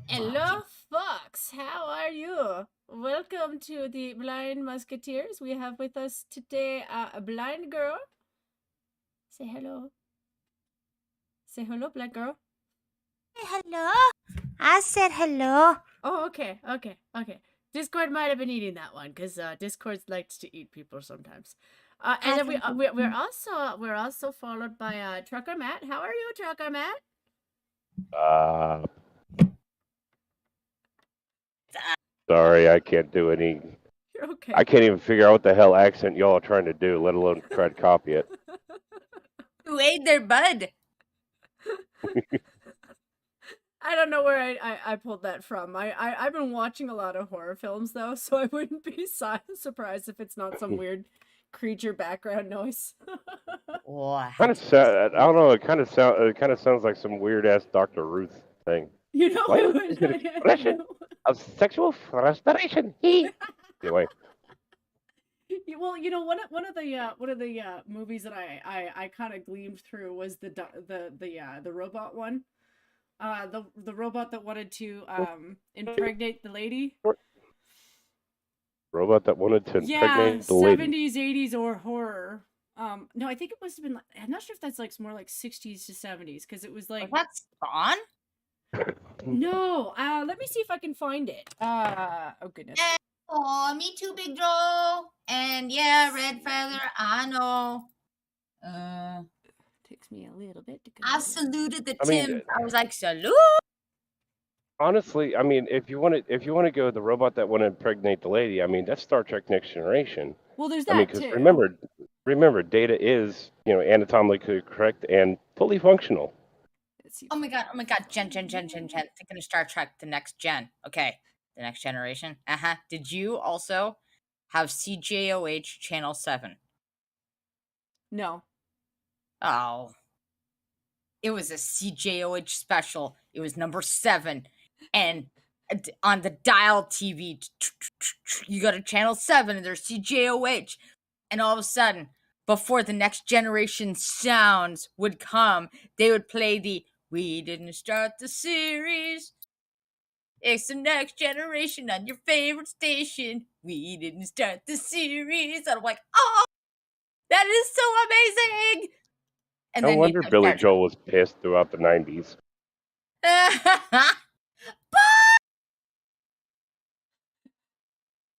Hello, Fox. How are you? Welcome to the Blind Musketeers. We have with us today a blind girl. Say hello. Say hello, blind girl. Hello? I said hello. Oh, okay. Discord might have been eating that one because Discord likes to eat people sometimes. And then we're also followed by Trucker Matt. How are you, Trucker Matt? Sorry, I can't do any. You're okay. I can't even figure out what the hell accent y'all are trying to do, let alone try to copy it. Who ate their bud? I don't know where I pulled that from. I've been watching a lot of horror films though, so I wouldn't be surprised if it's not some weird creature background noise. Kind of I don't know. It kind of sounds like some weird ass Dr. Ruth thing. You know, expression of sexual frustration. Anyway. Well, you know, one of the movies that I kind of gleamed through was the robot one. The robot that wanted to impregnate the lady. Robot that wanted to impregnate the lady. 70s, 80s, or horror. No, I think it must have been. I'm not sure if that's like more like 60s to 70s because it was like. That's Spawn? No, let me see if I can find it. Oh goodness. Oh, me too, Big Joe. And yeah, Red Feather, I know. Takes me a little bit to. I saluted the Tim. I was like, salute. Honestly, I mean, if you want to go with the robot that want to impregnate the lady, I mean, that's Star Trek Next Generation. Well, there's that too. Remember, Data is anatomically correct and fully functional. Oh my god, Jen. Thinking of Star Trek, the next gen. Okay, the next generation. Did you also have CJOH Channel 7? No. Oh. It was a CJOH special. It was number 7. And on the dial TV, you go to Channel 7 and there's CJOH. And all of a sudden, before the next generation sounds would come, they would play the "We Didn't Start the Series. It's the next generation on your favorite station. We didn't start the series." And I'm like, oh, that is so amazing. And no wonder Billy Joel was pissed throughout the 90s.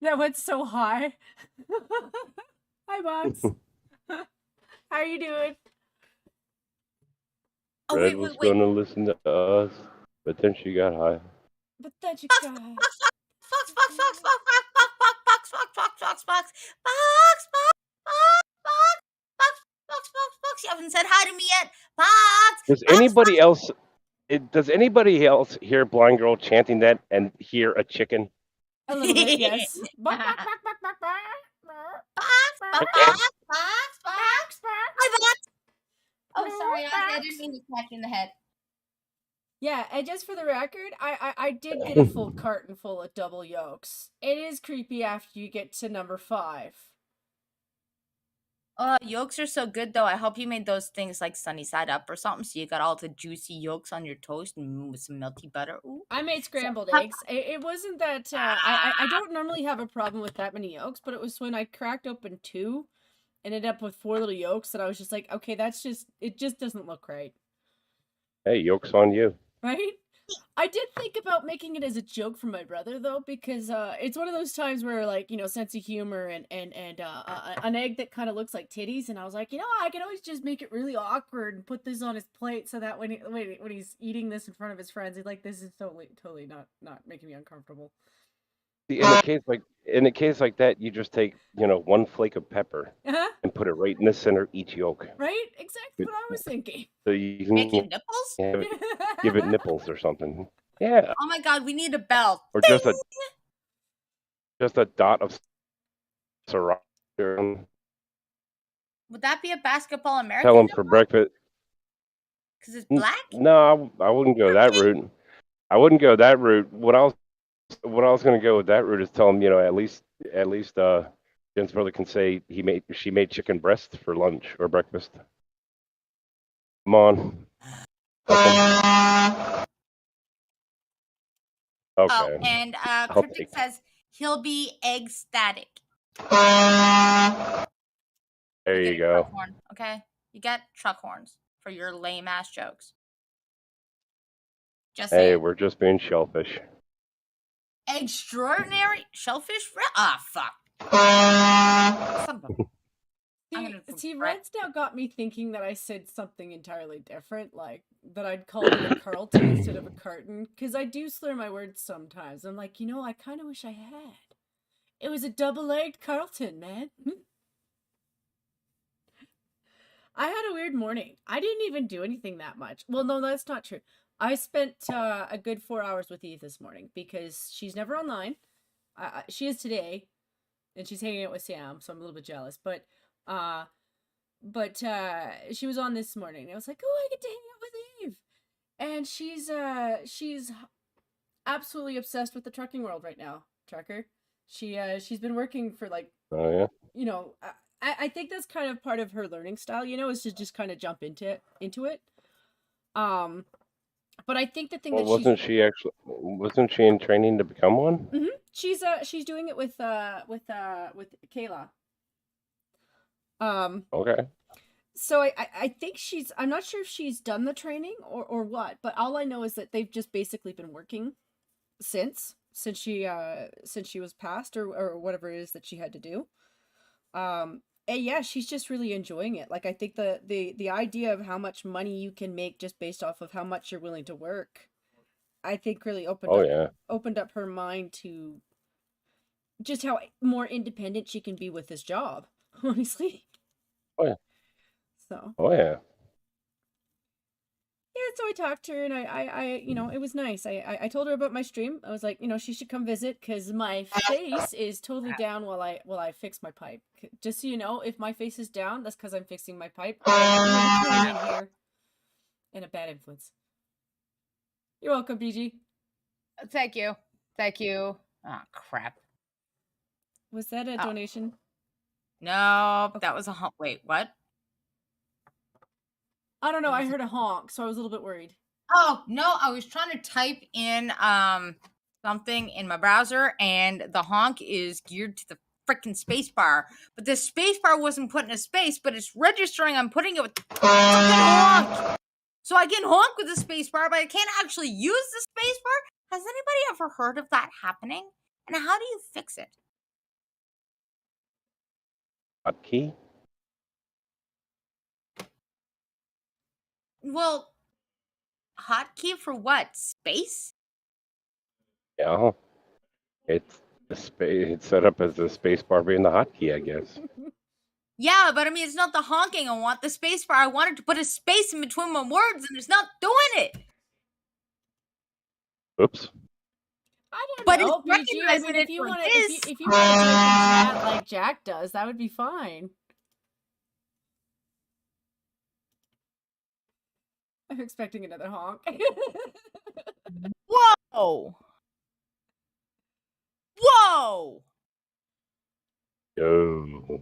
That went so high. Hi, Box. How are you doing? Red was gonna listen to us, but then she got high. But then she got high. You haven't said hi to me yet. Box. Does anybody else hear Blind Girl chanting that and hear a chicken? A little bit, yes. Oh, sorry, I didn't mean to smack you in the head. Yeah, and just for the record, I did get a full carton full of double yolks. It is creepy after you get to number 5. Yolks are so good though. I hope you made those things like sunny side up or something, so you got all the juicy yolks on your toast and with some melty butter. Ooh. I made scrambled eggs. It wasn't that I don't normally have a problem with that many yolks, but it was when I cracked open 2, ended up with 4 little yolks, that I was just like, okay, it just doesn't look right. Hey, yolks on you. Right? I did think about making it as a joke for my brother though, because it's one of those times where, like, you know, sense of humor and an egg that kind of looks like titties, and I was like, you know, I can always just make it really awkward and put this on his plate so that when he's eating this in front of his friends, he's like, this is totally not making me uncomfortable. See, in a case like that, you just take, 1 flake of pepper and put it right in the center of each yolk. Right? Exactly what I was thinking. So you can make it nipples? Give it nipples or something. Yeah. Oh my god, we need a bell. Or just a dot of syrup. Would that be a basketball American? Tell them for breakfast. Because it's black? No, I wouldn't go that route. What I was going to go with that route is tell them, at least Jen's brother can say she made chicken breast for lunch or breakfast. Come on. Oh, Okay. and I'll Cryptic take. says he'll be ecstatic. There You get you a truck go. horn, okay? You get truck horns for your lame ass jokes. Just Hey, saying. we're just being shellfish. Extraordinary shellfish? Fuck. Son of a- I'm gonna See, regret- Red's now got me thinking that I said something entirely different, like that I'd called it a Carlton instead of a carton, because I do slur my words sometimes. I'm like, I kind of wish I had. It was a double-egged Carlton, man. I had a weird morning. I didn't even do anything that much. Well, no, that's not true. I spent a good 4 hours with Eve this morning because she's never online. She is today, and she's hanging out with Sam, so I'm a little bit jealous. But she was on this morning. I was like, oh, I get to hang out with Eve, and she's absolutely obsessed with the trucking world right now. Trucker, she's been working for like Oh yeah. I think that's kind of part of her learning style, is to just kind of jump into it. Um, but I think the thing Well, that wasn't she in training to become one? she's doing it with Kayla. Okay. So I think I'm not sure if she's done the training or what, but all I know is that they've just basically been working since she was passed or whatever it is that she had to do. And yeah, she's just really enjoying it. Like I think the idea of how much money you can make just based off of how much you're willing to work, I think really Oh yeah. opened up her mind to just how more independent she can be with this job, honestly. Oh yeah. So Oh yeah. yeah, so I talked to her and it was nice. I told her about my stream. I was like, she should come visit because my face is totally down while I fix my pipe. Just so you know, if my face is down, that's because I'm fixing my pipe. I'm coming in here in a bad influence. You're welcome, BG. Thank you. Thank you. Oh, crap. Was that a donation? No, that was a honk. Wait, what? I don't know. I heard a honk, so I was a little bit worried. Oh, no, I was trying to type in something in my browser and the honk is geared to the freaking space bar. But the space bar wasn't put in a space, but it's registering I'm putting it with the freaking honk. So I can honk with the space bar, but I can't actually use the space bar. Has anybody ever heard of that happening? And how do you fix it? Hotkey. Well, hotkey for what? Space? Yeah. It's It's set up as the space bar being the hotkey, I guess. Yeah, but I mean, it's not the honking. I want the space bar. I wanted to put a space in between my words, and it's not doing it. Oops. I don't But know, it's BG. I recognizing mean, it if you for want this. to type in chat like Jack does, that would be fine. I'm expecting another honk. Whoa! Whoa! Oh.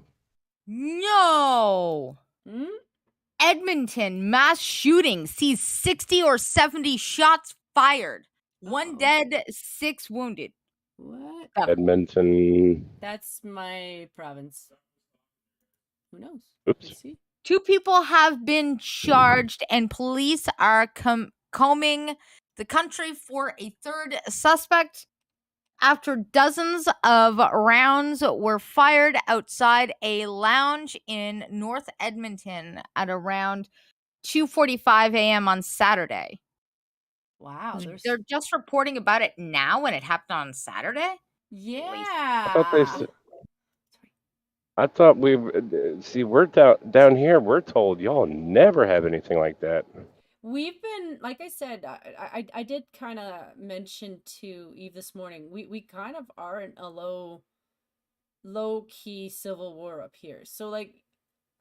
No! Hmm? Edmonton mass shooting sees 60 or 70 shots fired. One Uh-oh. dead, 6 wounded. What? Edmonton. That's my province. Who knows? Oops. Let's see. 2 people have been charged, and police are combing the country for a 3rd suspect after dozens of rounds were fired outside a lounge in North Edmonton at around 2:45 a.m. on Saturday. Wow, They're just reporting about it now when it happened on Saturday? yeah. I thought see, we're down here. We're told y'all never have anything like that. We've been, like I said, I did kind of mention to Eve this morning. We kind of are in a low key civil war up here. So like,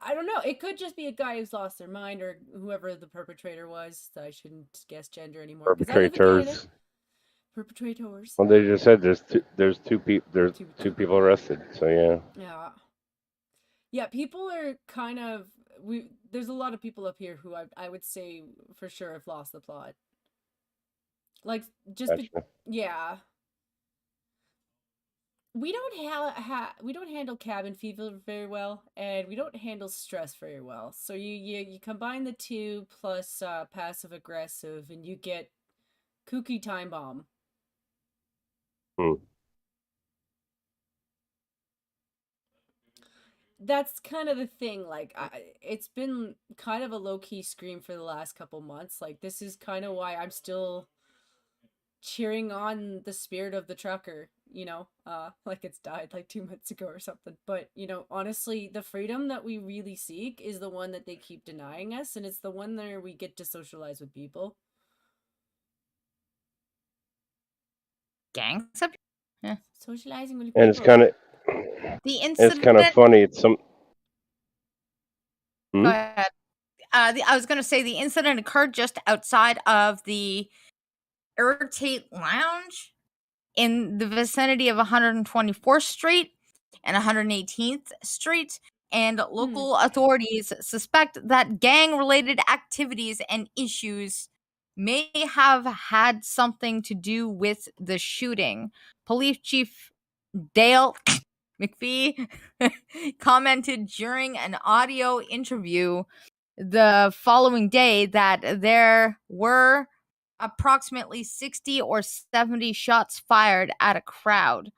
I don't know. It could just be a guy who's lost their mind or whoever the perpetrator was. I shouldn't guess gender anymore. 'Cause I live in Canada. Perpetrators. Perpetrators. Well, they just said there's two people arrested. So yeah. Yeah. Yeah, people are kind of there's a lot of people up here who I would say for sure have lost the plot. Like just Gotcha. yeah. We don't we don't handle cabin fever very well, and we don't handle stress very well. So you combine the two plus passive aggressive, and you get kooky time bomb. Hmm. That's kind of the thing. Like, it's been kind of a low key scream for the last couple months. Like, this is kind of why I'm still cheering on the spirit of the trucker. Like it's died like 2 months ago or something. But honestly, the freedom that we really seek is the one that they keep denying us, and it's the one where we get to socialize with people. Gangs up. Yeah. Socializing with And it's people. kind of The it's kind of incident. funny. It's some. Go ahead. I was going to say the incident occurred just outside of the Irritate Lounge in the vicinity of 124th Street and 118th Street, and local authorities suspect that gang-related activities and issues may have had something to do with the shooting. Police Chief Dale McPhee commented during an audio interview the following day that there were approximately 60 or 70 shots fired at a crowd.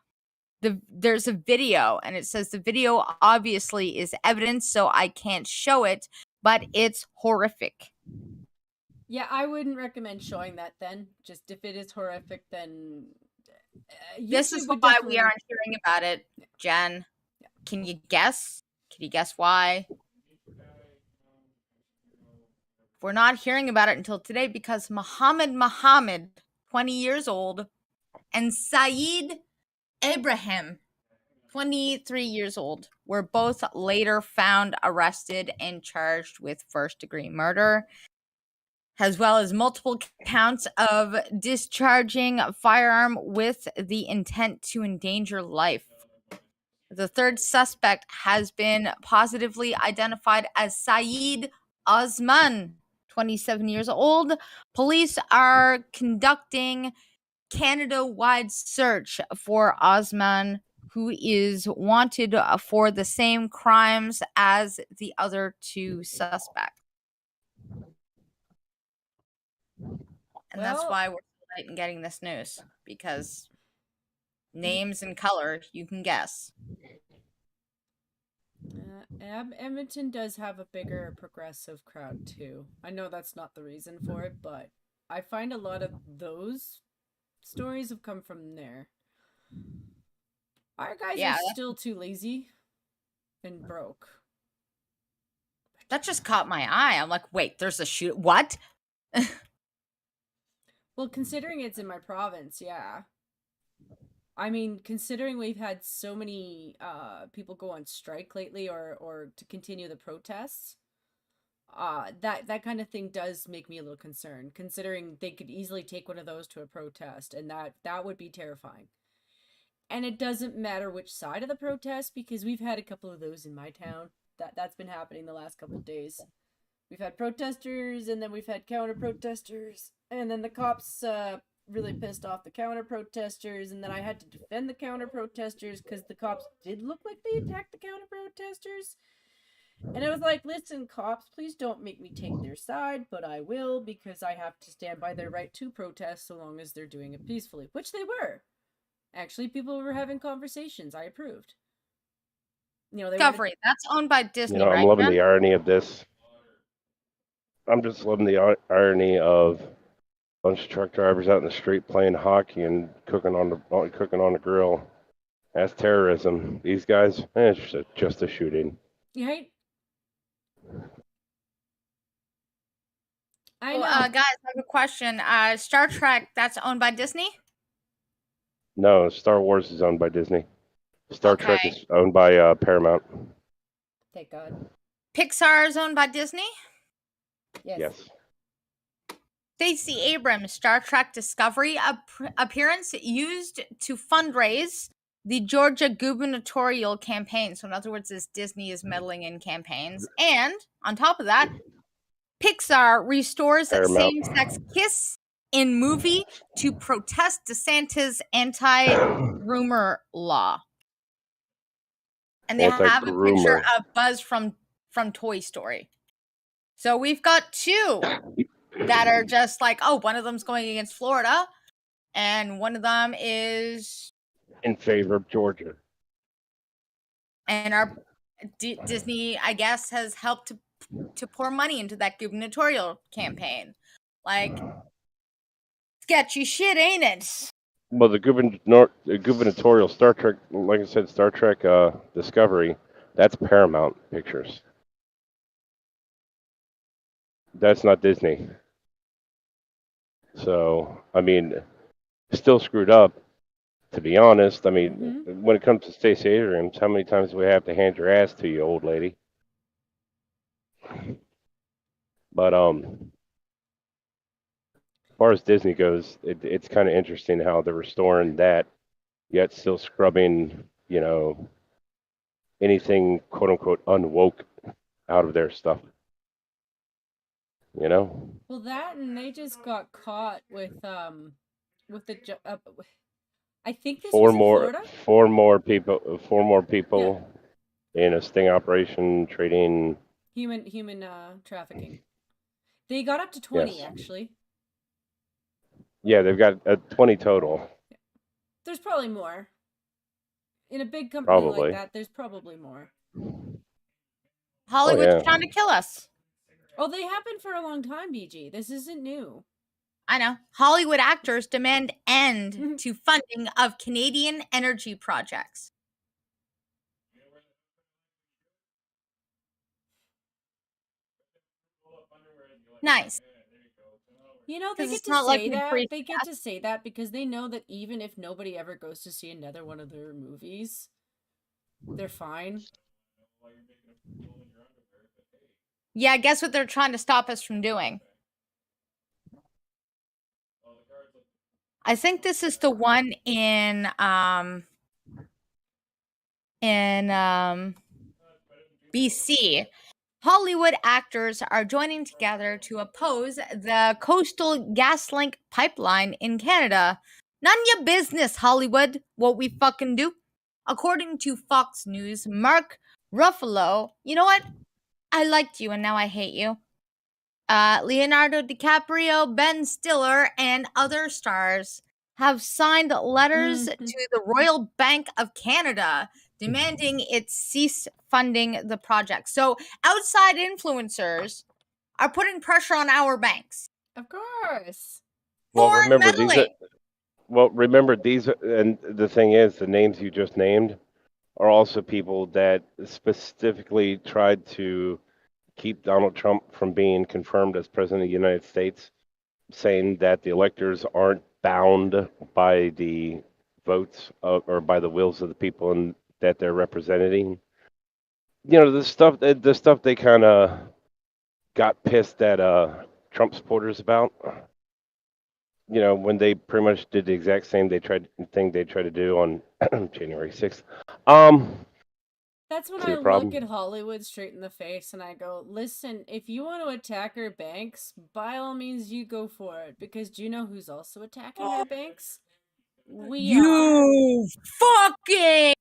There's a video, and it says the video obviously is evidence, so I can't show it, but it's horrific. Yeah, I wouldn't recommend showing that then. Just if it is horrific, then This is YouTube would why we definitely. aren't hearing about it, Jen. Can you guess? Can you guess why? We're not hearing about it until today because Muhammad, 20 years old, and Saeed Abraham, 23 years old, were both later found arrested and charged with first-degree murder, as well as multiple counts of discharging a firearm with the intent to endanger life. The third suspect has been positively identified as Saeed Osman, 27 years old. Police are conducting Canada-wide search for Osman, who is wanted for the same crimes as the other two suspects. And that's why we're so late in getting this news, because names and color, you can guess. Edmonton does have a bigger progressive crowd too. I know that's not the reason for it, but I find a lot of those stories have come from there. Our guys are still too lazy and broke. That just caught my eye. I'm like, wait, there's a shoot. What? Well, considering it's in my province, yeah. I mean, considering we've had so many people go on strike lately, or to continue the protests, that kind of thing does make me a little concerned. Considering they could easily take one of those to a protest, and that would be terrifying. And it doesn't matter which side of the protest, because we've had a couple of those in my town. That's been happening the last couple of days. We've had protesters, and then we've had counter protesters, and then the cops really pissed off the counter protesters, and then I had to defend the counter protesters because the cops did look like they attacked the counter protesters. And I was like, listen, cops, please don't make me take their side, but I will, because I have to stand by their right to protest so long as they're doing it peacefully, which they were. Actually, people were having conversations. I approved. Discovery, that's owned by Disney, I'm right? loving the irony of this. I'm just loving the irony of a bunch of truck drivers out in the street playing hockey and cooking on the grill. That's terrorism. These guys, it's just a shooting. Right? I know. Guys, I have a question. Star Trek, that's owned by Disney? No, Star Wars is owned by Disney. Star Trek is owned by Paramount. Thank God. Pixar is owned by Disney? Yes. Stacey Abrams' Star Trek Discovery appearance used to fundraise the Georgia gubernatorial campaign. So in other words, Disney is meddling in campaigns. And on top of that, Pixar restores same-sex kiss in movie to protest DeSantis' anti-groomer law. And they have a picture Anti-groomer. of Buzz from Toy Story. So we've got two that are just like, oh, one of them's going against Florida, and one of them is In favor of Georgia. And our Disney, I guess, has helped to pour money into that gubernatorial campaign. Like, sketchy shit, ain't it? Well, the gubernatorial Star Trek, like I said, Star Trek Discovery, that's Paramount Pictures. That's not Disney. So, I mean, still screwed up, to be honest. I mean, when it comes to Stacey Abrams, how many times do we have to hand your ass to you, old lady? But as far as Disney goes, it's kind of interesting how they're restoring that, yet still scrubbing, anything quote unquote unwoke out of their stuff. Well, that, and they just got caught with the I think this was in Florida. Four more people in a sting operation trading human trafficking. They got up to 20, Yes. actually. Yeah, they've got 20 total. There's probably more. In a big company like that, there's probably more. Hollywood's trying to kill us. Oh, they happened for a long time, BG. This isn't new. I know. Hollywood actors demand end to funding of Canadian energy projects. Nice. They get to say that. They get to say that because they know that even if nobody ever goes to see another one of their movies, they're fine. Yeah, guess what they're trying to stop us from doing? I think this is the one in BC. Hollywood actors are joining together to oppose the Coastal GasLink pipeline in Canada. None of your business, Hollywood, what we fucking do. According to Fox News, Mark Ruffalo, you know what? I liked you and now I hate you. Leonardo DiCaprio, Ben Stiller, and other stars have signed letters to the Royal Bank of Canada demanding it cease funding the project. So outside influencers are putting pressure on our banks. Of course. Well, remember these, and the thing is, the names you just named are also people that specifically tried to keep Donald Trump from being confirmed as president of the United States, saying that the electors aren't bound by the votes or by the wills of the people that they're representing. The stuff they kind of got pissed at Trump supporters about. When they pretty much did the exact same thing they tried to do on January 6th. That's when I look at Hollywood straight in the face and I go, listen, if you want to attack our banks, by all means you go for it. Because do you know who's also attacking our banks? You fucking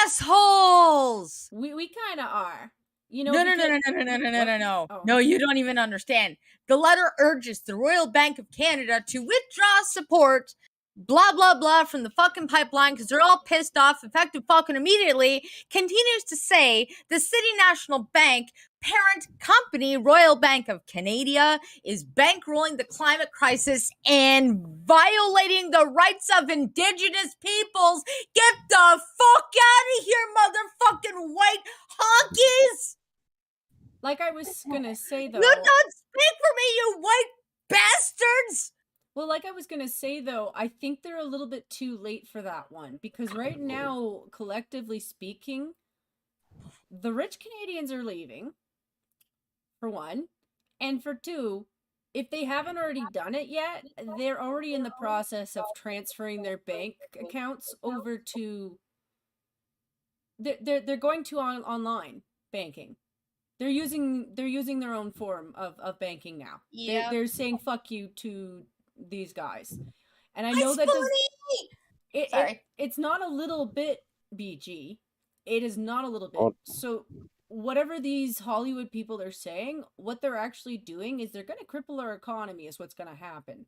assholes! We kind of are. No. No, you don't even understand. The letter urges the Royal Bank of Canada to withdraw support, blah, blah, blah, from the fucking pipeline because they're all pissed off, effective fucking immediately. Continues to say the City National Bank parent company, Royal Bank of Canada, is bankrolling the climate crisis and violating the rights of Indigenous peoples. Get the fuck out of here, motherfucking white honkies! Like I was gonna say, though. You don't speak for me, you white bastards! Well, like I was gonna say, though, I think they're a little bit too late for that one. Because right now, collectively speaking, the rich Canadians are leaving, for one. And for two, if they haven't already done it yet, they're already in the process of transferring their bank accounts over to... They're going to online banking. They're using their own form of banking now. Yeah. They're saying fuck you to these guys. And I know that it's not a little bit, BG. It is not a little bit. Oh. So whatever these Hollywood people are saying, what they're actually doing is they're going to cripple our economy is what's going to happen.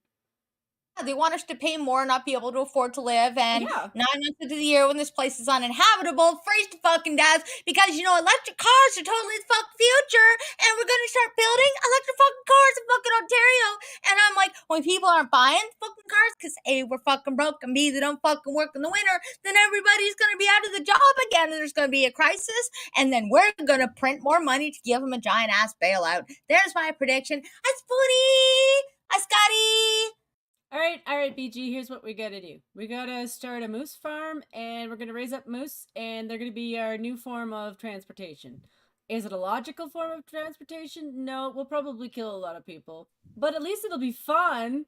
They want us to pay more, not be able to afford to live, and Yeah. 9 months into the year when this place is uninhabitable, freeze to fucking death, because, electric cars are totally the fucking future, and we're gonna start building electric fucking cars in fucking Ontario. And I'm like, when people aren't buying fucking cars, because A, we're fucking broke, and B, they don't fucking work in the winter, then everybody's gonna be out of the job again, and there's gonna be a crisis, and then we're gonna print more money to give them a giant ass bailout. There's my prediction. Hi, Spoonie! Hi, Scotty! All right, BG, here's what we gotta do. We gotta start a moose farm, and we're gonna raise up moose, and they're gonna be our new form of transportation. Is it a logical form of transportation? No, we'll probably kill a lot of people. But at least it'll be fun.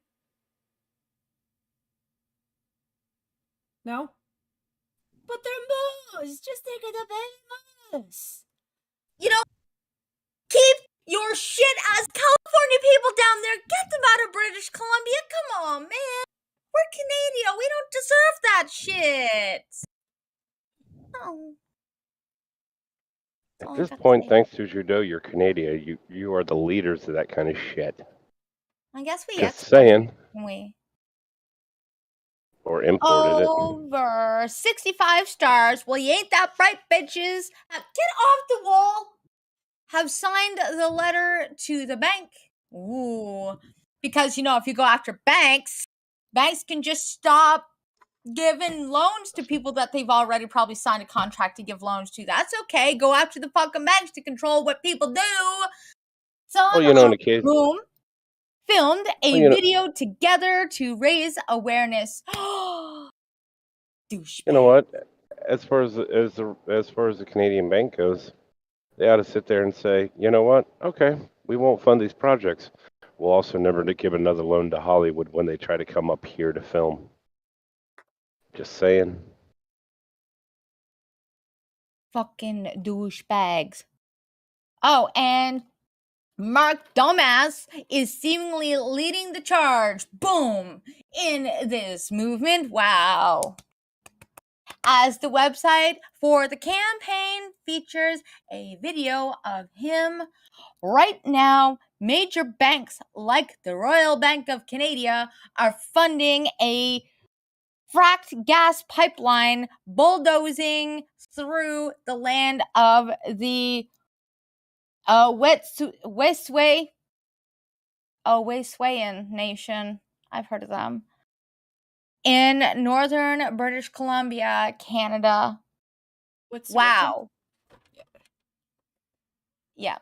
No? But they're moose! Just think of the baby moose! Keep your shit-ass California people down there. Get them out of British Columbia. Come on, man. We're Canadian. We don't deserve that shit. Oh. At this point, thanks to Trudeau, you're Canadian. You are the leaders of that kind of shit. I guess we Just saying. Or imported it. Over 65 stars. Well, you ain't that bright, bitches. Get off the wall. Have signed the letter to the bank. Ooh. Because, if you go after banks can just stop giving loans to people that they've already probably signed a contract to give loans to. That's okay. Go after the fucking banks to control what people do. So, in the case, filmed a video together to raise awareness. Douchebag. You know what? As far as the Canadian bank goes, they ought to sit there and say, you know what? Okay, we won't fund these projects. We'll also never give another loan to Hollywood when they try to come up here to film. Just saying. Fucking douchebags. Oh, and Mark Dumbass is seemingly leading the charge. Boom! In this movement. Wow. As the website for the campaign features a video of him right now, major banks like the Royal Bank of Canada are funding a fracked gas pipeline bulldozing through the land of the Wet'suwet'en Nation. I've heard of them. In northern British Columbia, Canada. Wow. Yeah.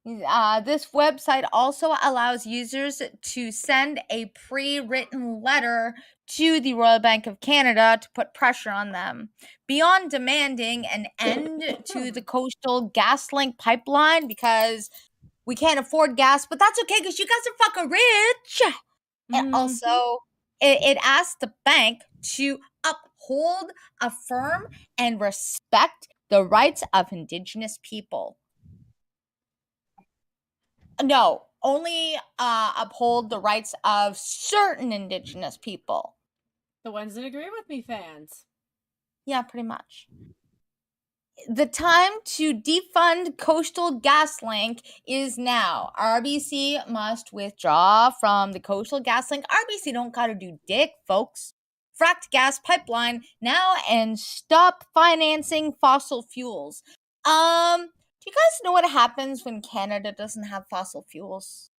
This website also allows users to send a pre-written letter to the Royal Bank of Canada to put pressure on them. Beyond demanding an end to the Coastal GasLink pipeline because we can't afford gas, but that's okay because you guys are fucking rich. And also, it asks the bank to uphold, affirm, and respect the rights of Indigenous people. No, only uphold the rights of certain Indigenous people. The ones that agree with me, fans. Yeah, pretty much. The time to defund Coastal GasLink is now. RBC must withdraw from the Coastal GasLink. RBC don't gotta do dick, folks. Fracked gas pipeline now and stop financing fossil fuels. Do you guys know what happens when Canada doesn't have fossil fuels?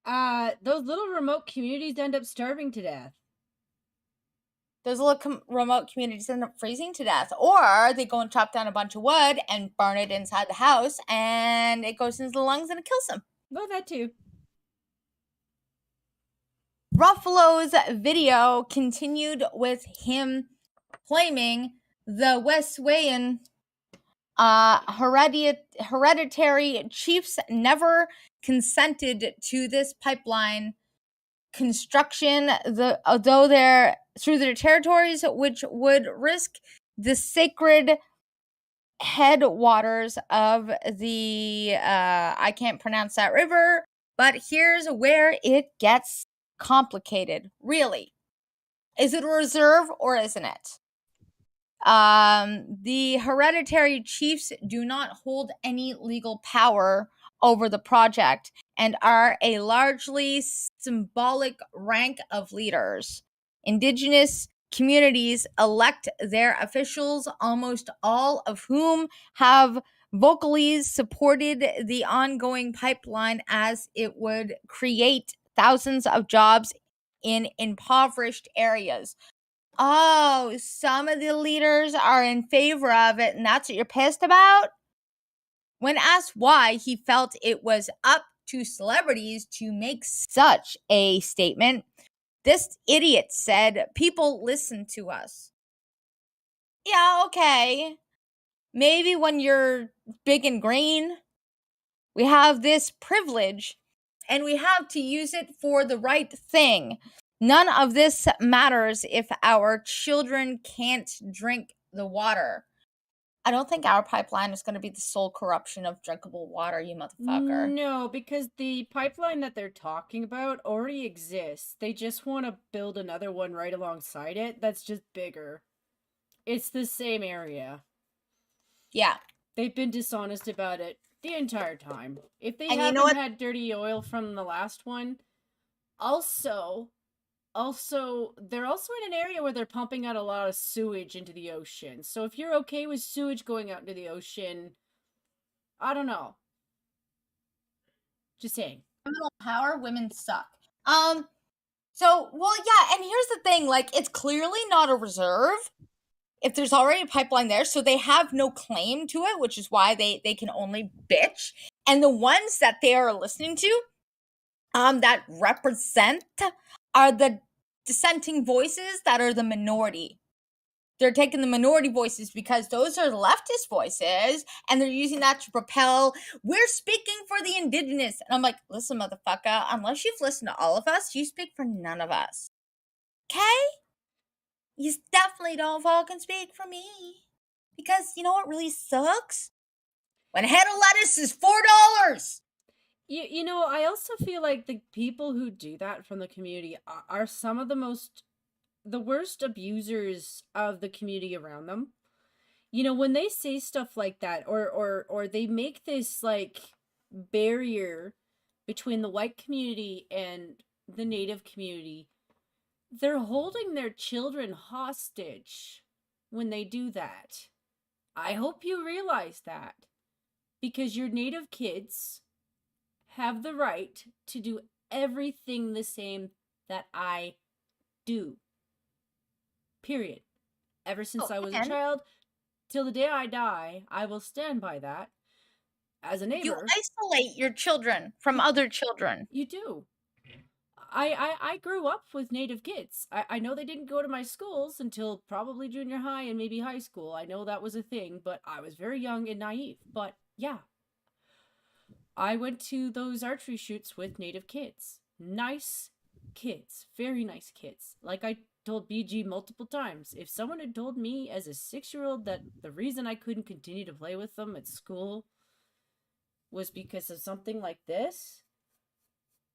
Those little remote communities end up starving to death. Those little remote communities end up freezing to death. Or they go and chop down a bunch of wood and burn it inside the house, and it goes into the lungs and it kills them. Well, that too. Ruffalo's video continued with him claiming the Wet'suwet'en hereditary chiefs never consented to this pipeline construction, through their territories, which would risk the sacred headwaters of the I can't pronounce that river, But here's where it gets complicated. Really. Is it a reserve or isn't it? The hereditary chiefs do not hold any legal power over the project and are a largely symbolic rank of leaders. Indigenous communities elect their officials, almost all of whom have vocally supported the ongoing pipeline as it would create thousands of jobs in impoverished areas. Oh, some of the leaders are in favor of it, and that's what you're pissed about? When asked why he felt it was up to celebrities to make such a statement, this idiot said, "People listen to us." Yeah, okay. Maybe when you're big and green, we have this privilege and we have to use it for the right thing. None of this matters if our children can't drink the water. I don't think our pipeline is going to be the sole corruption of drinkable water, you motherfucker. No, because the pipeline that they're talking about already exists. They just want to build another one right alongside it that's just bigger. It's the same area. Yeah. They've been dishonest about it the entire time. If they And you haven't know what? had dirty oil from the last one, also, they're also in an area where they're pumping out a lot of sewage into the ocean. So if you're okay with sewage going out into the ocean, I don't know. Just saying. Criminal power, women suck. So, well, yeah, and here's the thing, like, it's clearly not a reserve if there's already a pipeline there, so they have no claim to it, which is why they can only bitch. And the ones that they are listening to, that represent are the dissenting voices that are the minority. They're taking the minority voices because those are leftist voices, and they're using that to propel, we're speaking for the indigenous. And I'm like, listen, motherfucker, unless you've listened to all of us, you speak for none of us. Okay? You definitely don't fucking speak for me. Because you know what really sucks? When a head of lettuce is $4. You know, I also feel like the people who do that from the community are some of the worst abusers of the community around them. You know, when they say stuff like that, or they make this like barrier between the white community and the native community, they're holding their children hostage when they do that. I hope you realize that, because your native kids have the right to do everything the same that I do. Period. Ever since I was a child, till the day I die, I will stand by that. As a You neighbor, isolate your children from other children. you do. I grew up with native kids. I know they didn't go to my schools until probably junior high and maybe high school. I know that was a thing, but I was very young and naive. But yeah, I went to those archery shoots with native kids. Nice kids. Very nice kids. Like I told BG multiple times, if someone had told me as a 6-year-old that the reason I couldn't continue to play with them at school was because of something like this,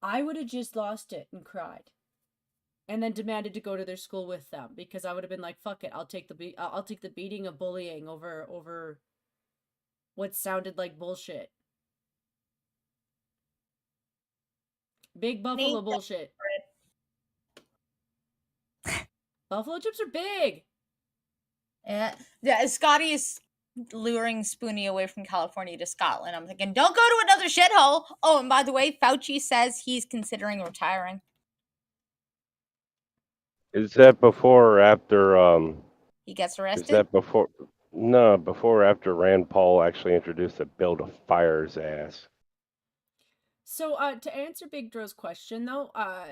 I would have just lost it and cried. And then demanded to go to their school with them, because I would have been like, fuck it, I'll take the beating of bullying over what sounded like bullshit. Big buffalo bullshit. Buffalo chips are big. Yeah, Scotty is luring Spoonie away from California to Scotland. I'm thinking, don't go to another shithole. Oh, and by the way, Fauci says he's considering retiring. Is that before or after? He gets arrested? Is that before? No, before or after Rand Paul actually introduced a bill to fire his ass. So, to answer Big Dro's question, though,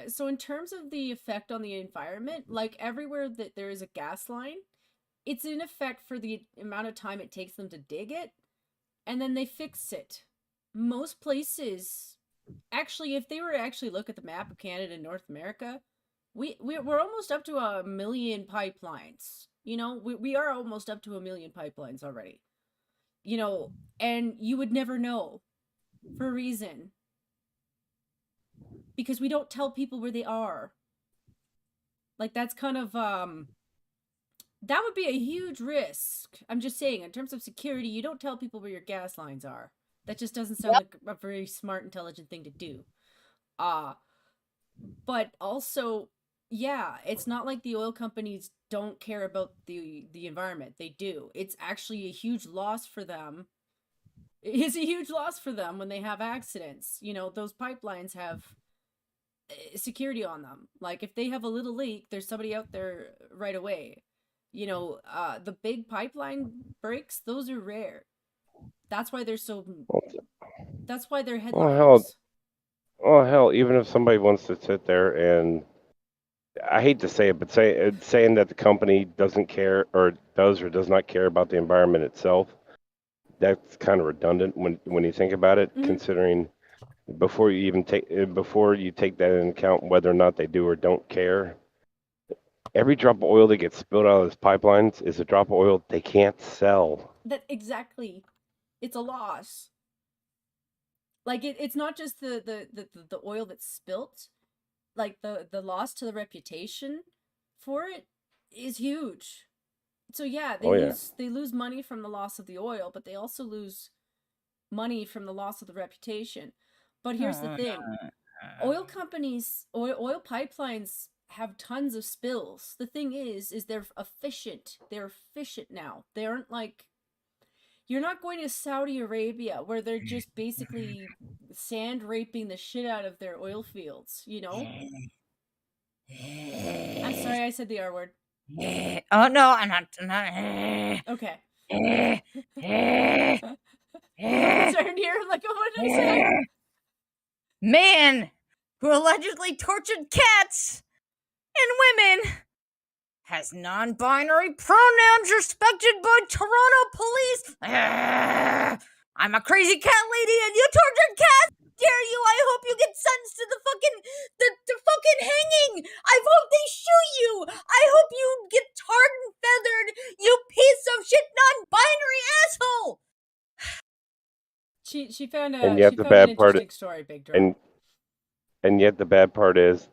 so in terms of the effect on the environment, like everywhere that there is a gas line, it's in effect for the amount of time it takes them to dig it, and then they fix it. Most places, actually, if they were to actually look at the map of Canada and North America, we're almost up to 1 million pipelines. You know, we are almost up to 1 million pipelines already. You know, and you would never know, for a reason. because we don't tell people where they are. Like, that's kind of that would be a huge risk. I'm just saying, in terms of security, you don't tell people where your gas lines are. That just doesn't sound like a very smart, intelligent thing to do. But also, yeah, it's not like the oil companies don't care about the environment. They do. It's actually a huge loss for them. It's a huge loss for them when they have accidents. You know, those pipelines have security on them. Like, if they have a little leak, there's somebody out there right away. You know, the big pipeline breaks, those are rare. That's why they're so. That's why they're headliners. Well, hell, even if somebody wants to sit there and, I hate to say it, but saying that the company doesn't care or does or does not care about the environment itself, that's kind of redundant when you think about it, considering before you take that into account whether or not they do or don't care. Every drop of oil that gets spilled out of those pipelines is a drop of oil they can't sell. That exactly, it's a loss. Like, it's not just the oil that's spilt. Like, the loss to the reputation for it is huge. So yeah, they lose money from the loss of the oil, but they also lose money from the loss of the reputation. But here's the thing. Oil companies, oil pipelines have tons of spills. The thing is they're efficient. They're efficient now. They aren't like, you're not going to Saudi Arabia where they're just basically sand raping the shit out of their oil fields, you know? I'm sorry I said the R word. Oh no, I'm not. Okay. Concerned here, like, what did I say? Man who allegedly tortured cats and women has non-binary pronouns respected by Toronto police. I'm a crazy cat lady and you tortured cats. Dare you? I hope you get sentenced to the fucking hanging. I hope they shoot you. I hope you get tarred and feathered. You piece of shit non-binary asshole. She found And an yet the bad part, interesting story, Big Drunk. and yet the bad part is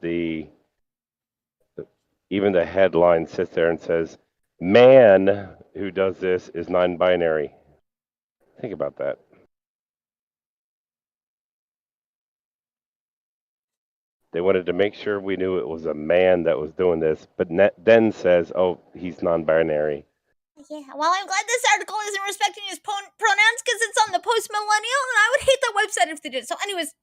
even the headline sits there and says, "Man who does this is non-binary." Think about that. They wanted to make sure we knew it was a man that was doing this, but then says, "Oh, he's non-binary." Yeah, well, I'm glad this article isn't respecting his pronouns because it's on the post-millennial, and I would hate that website if they did. So anyways,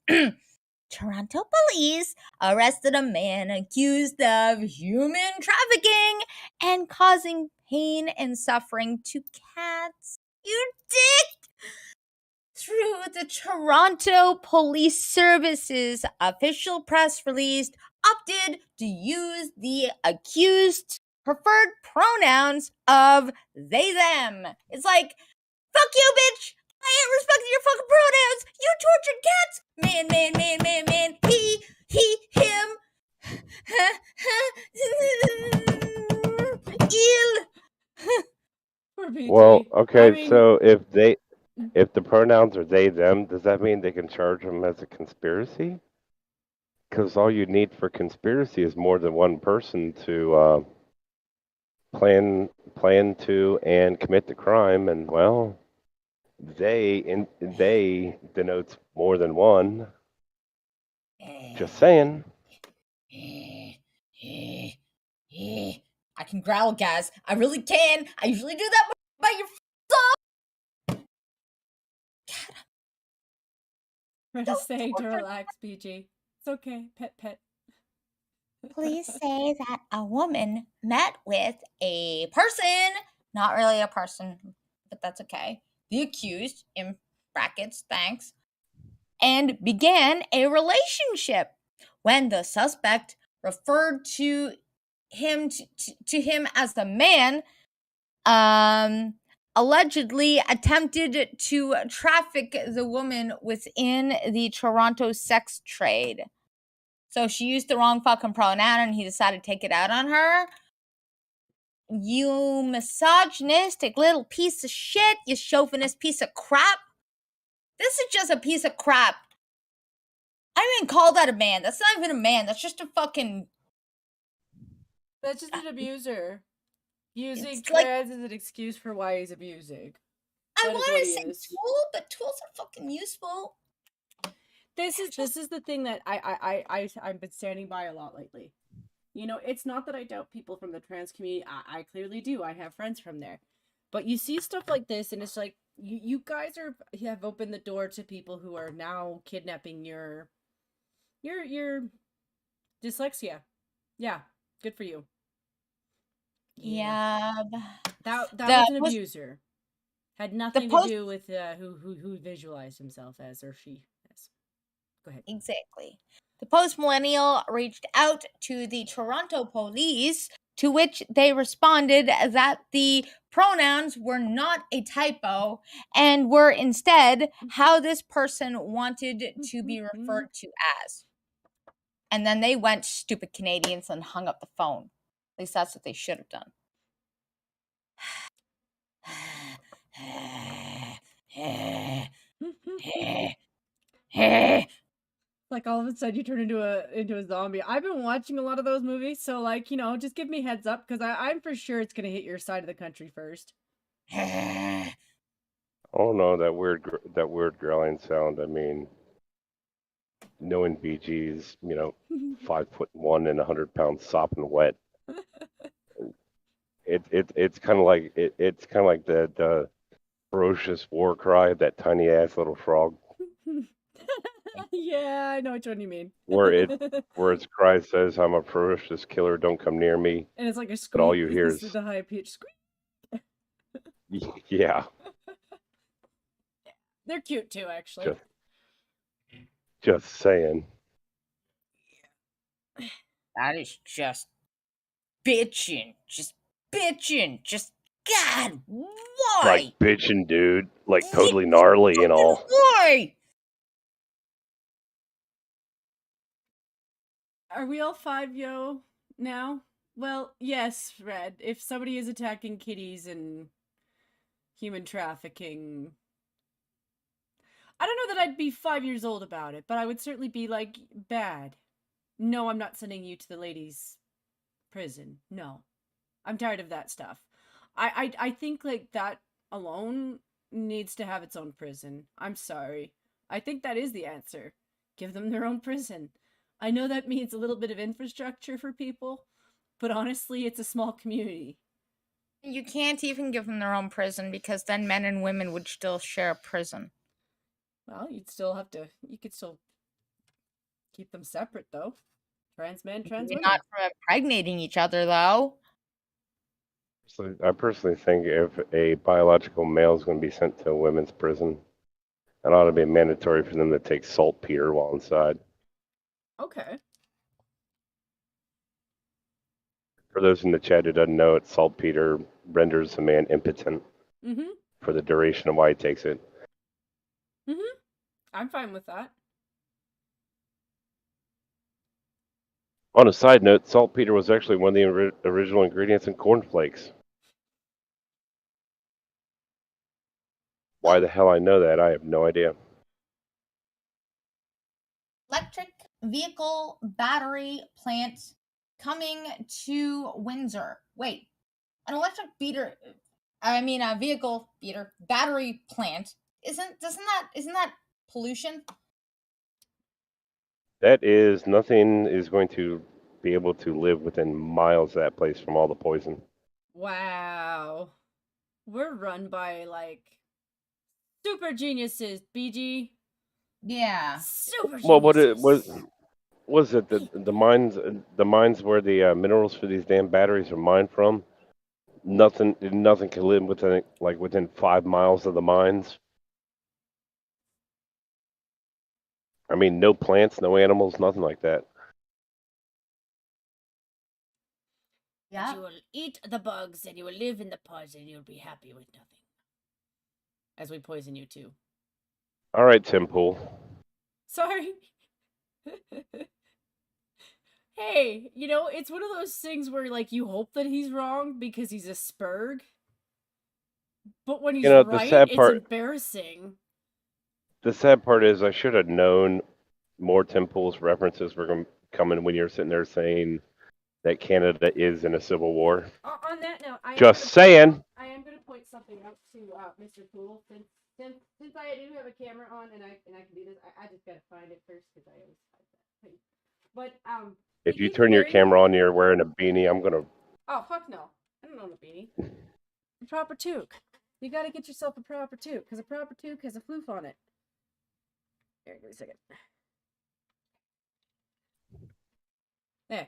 Toronto police arrested a man accused of human trafficking and causing pain and suffering to cats. You dick! Through the Toronto Police Service's official press release, opted to use the accused preferred pronouns of they, them. It's like, fuck you, bitch! I ain't respecting your fucking pronouns! You tortured cats! Man, man, man, man, man, he, him. Ill. Poor BG. Well, okay, I mean, so if the pronouns are they, them, does that mean they can charge them as a conspiracy? Because all you need for conspiracy is more than one person to plan to and commit the crime, and well, they denotes more than one. Just saying. I can growl, guys. I really can. I usually do that by your we're just saying to relax, BG. It's okay, pet. Police say that a woman met with a person, not really a person, but that's okay, the accused, in brackets, thanks, and began a relationship when the suspect referred to him as the man, allegedly attempted to traffic the woman within the Toronto sex trade. So she used the wrong fucking pronoun and he decided to take it out on her. You misogynistic little piece of shit. You chauvinist piece of crap. This is just a piece of crap. I don't even call that a man. That's not even a man. That's just a fucking. That's just an abuser. Using It's like- trans as an excuse for why he's abusing. I That is want what to he say is. tool, but tools are fucking useful. This is the thing that I've been standing by a lot lately. You know, it's not that I doubt people from the trans community. I clearly do. I have friends from there. But you see stuff like this, and it's like you guys have opened the door to people who are now kidnapping your dyslexia. Yeah, good for you. Yeah. That The was an post- abuser. Had nothing to post- do with who visualized himself as or she as. Go ahead. Exactly. The post millennial reached out to the Toronto police, to which they responded that the pronouns were not a typo and were instead how this person wanted to be referred to as. And then they went stupid Canadians and hung up the phone. At least that's what they should have done. Like all of a sudden you turn into a zombie. I've been watching a lot of those movies, so like, you know, just give me heads up because I'm for sure it's gonna hit your side of the country first. Oh no, that weird growling sound. I mean, knowing BG's, 5'1" and 100 pounds sopping wet. It's kind of like it's kind of like the ferocious war cry of that tiny ass little frog, Yeah, I know which one you mean. where its cry says, "I'm a ferocious killer. Don't come near me." And it's like a But squeak. all you hear This is, the high pitched squeak. yeah, They're cute too, actually. just saying. That is just bitching. Just bitching. Just, God, why? Like bitching, dude. Like totally gnarly and all. Why? Are we all 5 now? Well, yes, Red. If somebody is attacking kitties and human trafficking, I don't know that I'd be 5 years old about it, but I would certainly be like, bad. No, I'm not sending you to the ladies' prison. No. I'm tired of that stuff. I think like that alone needs to have its own prison. I'm sorry. I think that is the answer. Give them their own prison. I know that means a little bit of infrastructure for people, but honestly, it's a small community. You can't even give them their own prison because then men and women would still share a prison. Well, you could still keep them separate though. Trans men, trans Maybe women. not from impregnating each other, though. So I personally think if a biological male is going to be sent to a women's prison, it ought to be mandatory for them to take saltpeter while inside. Okay. For those in the chat who doesn't know it, saltpeter renders a man impotent Mm-hmm. for the duration of why he takes it. Mm-hmm. I'm fine with that. On a side note, saltpeter was actually one of the original ingredients in cornflakes. Why the hell I know that, I have no idea. Electric vehicle battery plant coming to Windsor. Wait, an vehicle beater battery plant isn't that pollution? That is, nothing is going to be able to live within miles of that place from all the poison. Wow. We're run by like super geniuses, BG. Yeah. Super geniuses. Well, what it was it the mines where the minerals for these damn batteries are mined from? Nothing can live within 5 miles of the mines. I mean, no plants, no animals, nothing like that. Yeah. You will eat the bugs and you will live in the pods and you'll be happy with nothing. As we poison you too. All right, Tim Pool. Sorry. Hey, you know, it's one of those things where like you hope that he's wrong because he's a spurg. But when he's right, it's embarrassing. The sad part is I should have known more Tim Pool's references were coming when you're sitting there saying that Canada is in a civil war. On that note, Just saying. I am going to point something out to Mr. Poole since I do have a camera on and I can do this. I just got to find it first because I always hide that thing. But If you he's turn your wearing- camera on, you're wearing a beanie. I'm gonna. Oh fuck no! I don't own a beanie. A proper toque. You got to get yourself a proper toque because a proper toque has a floof on it. Here, give me a second. There.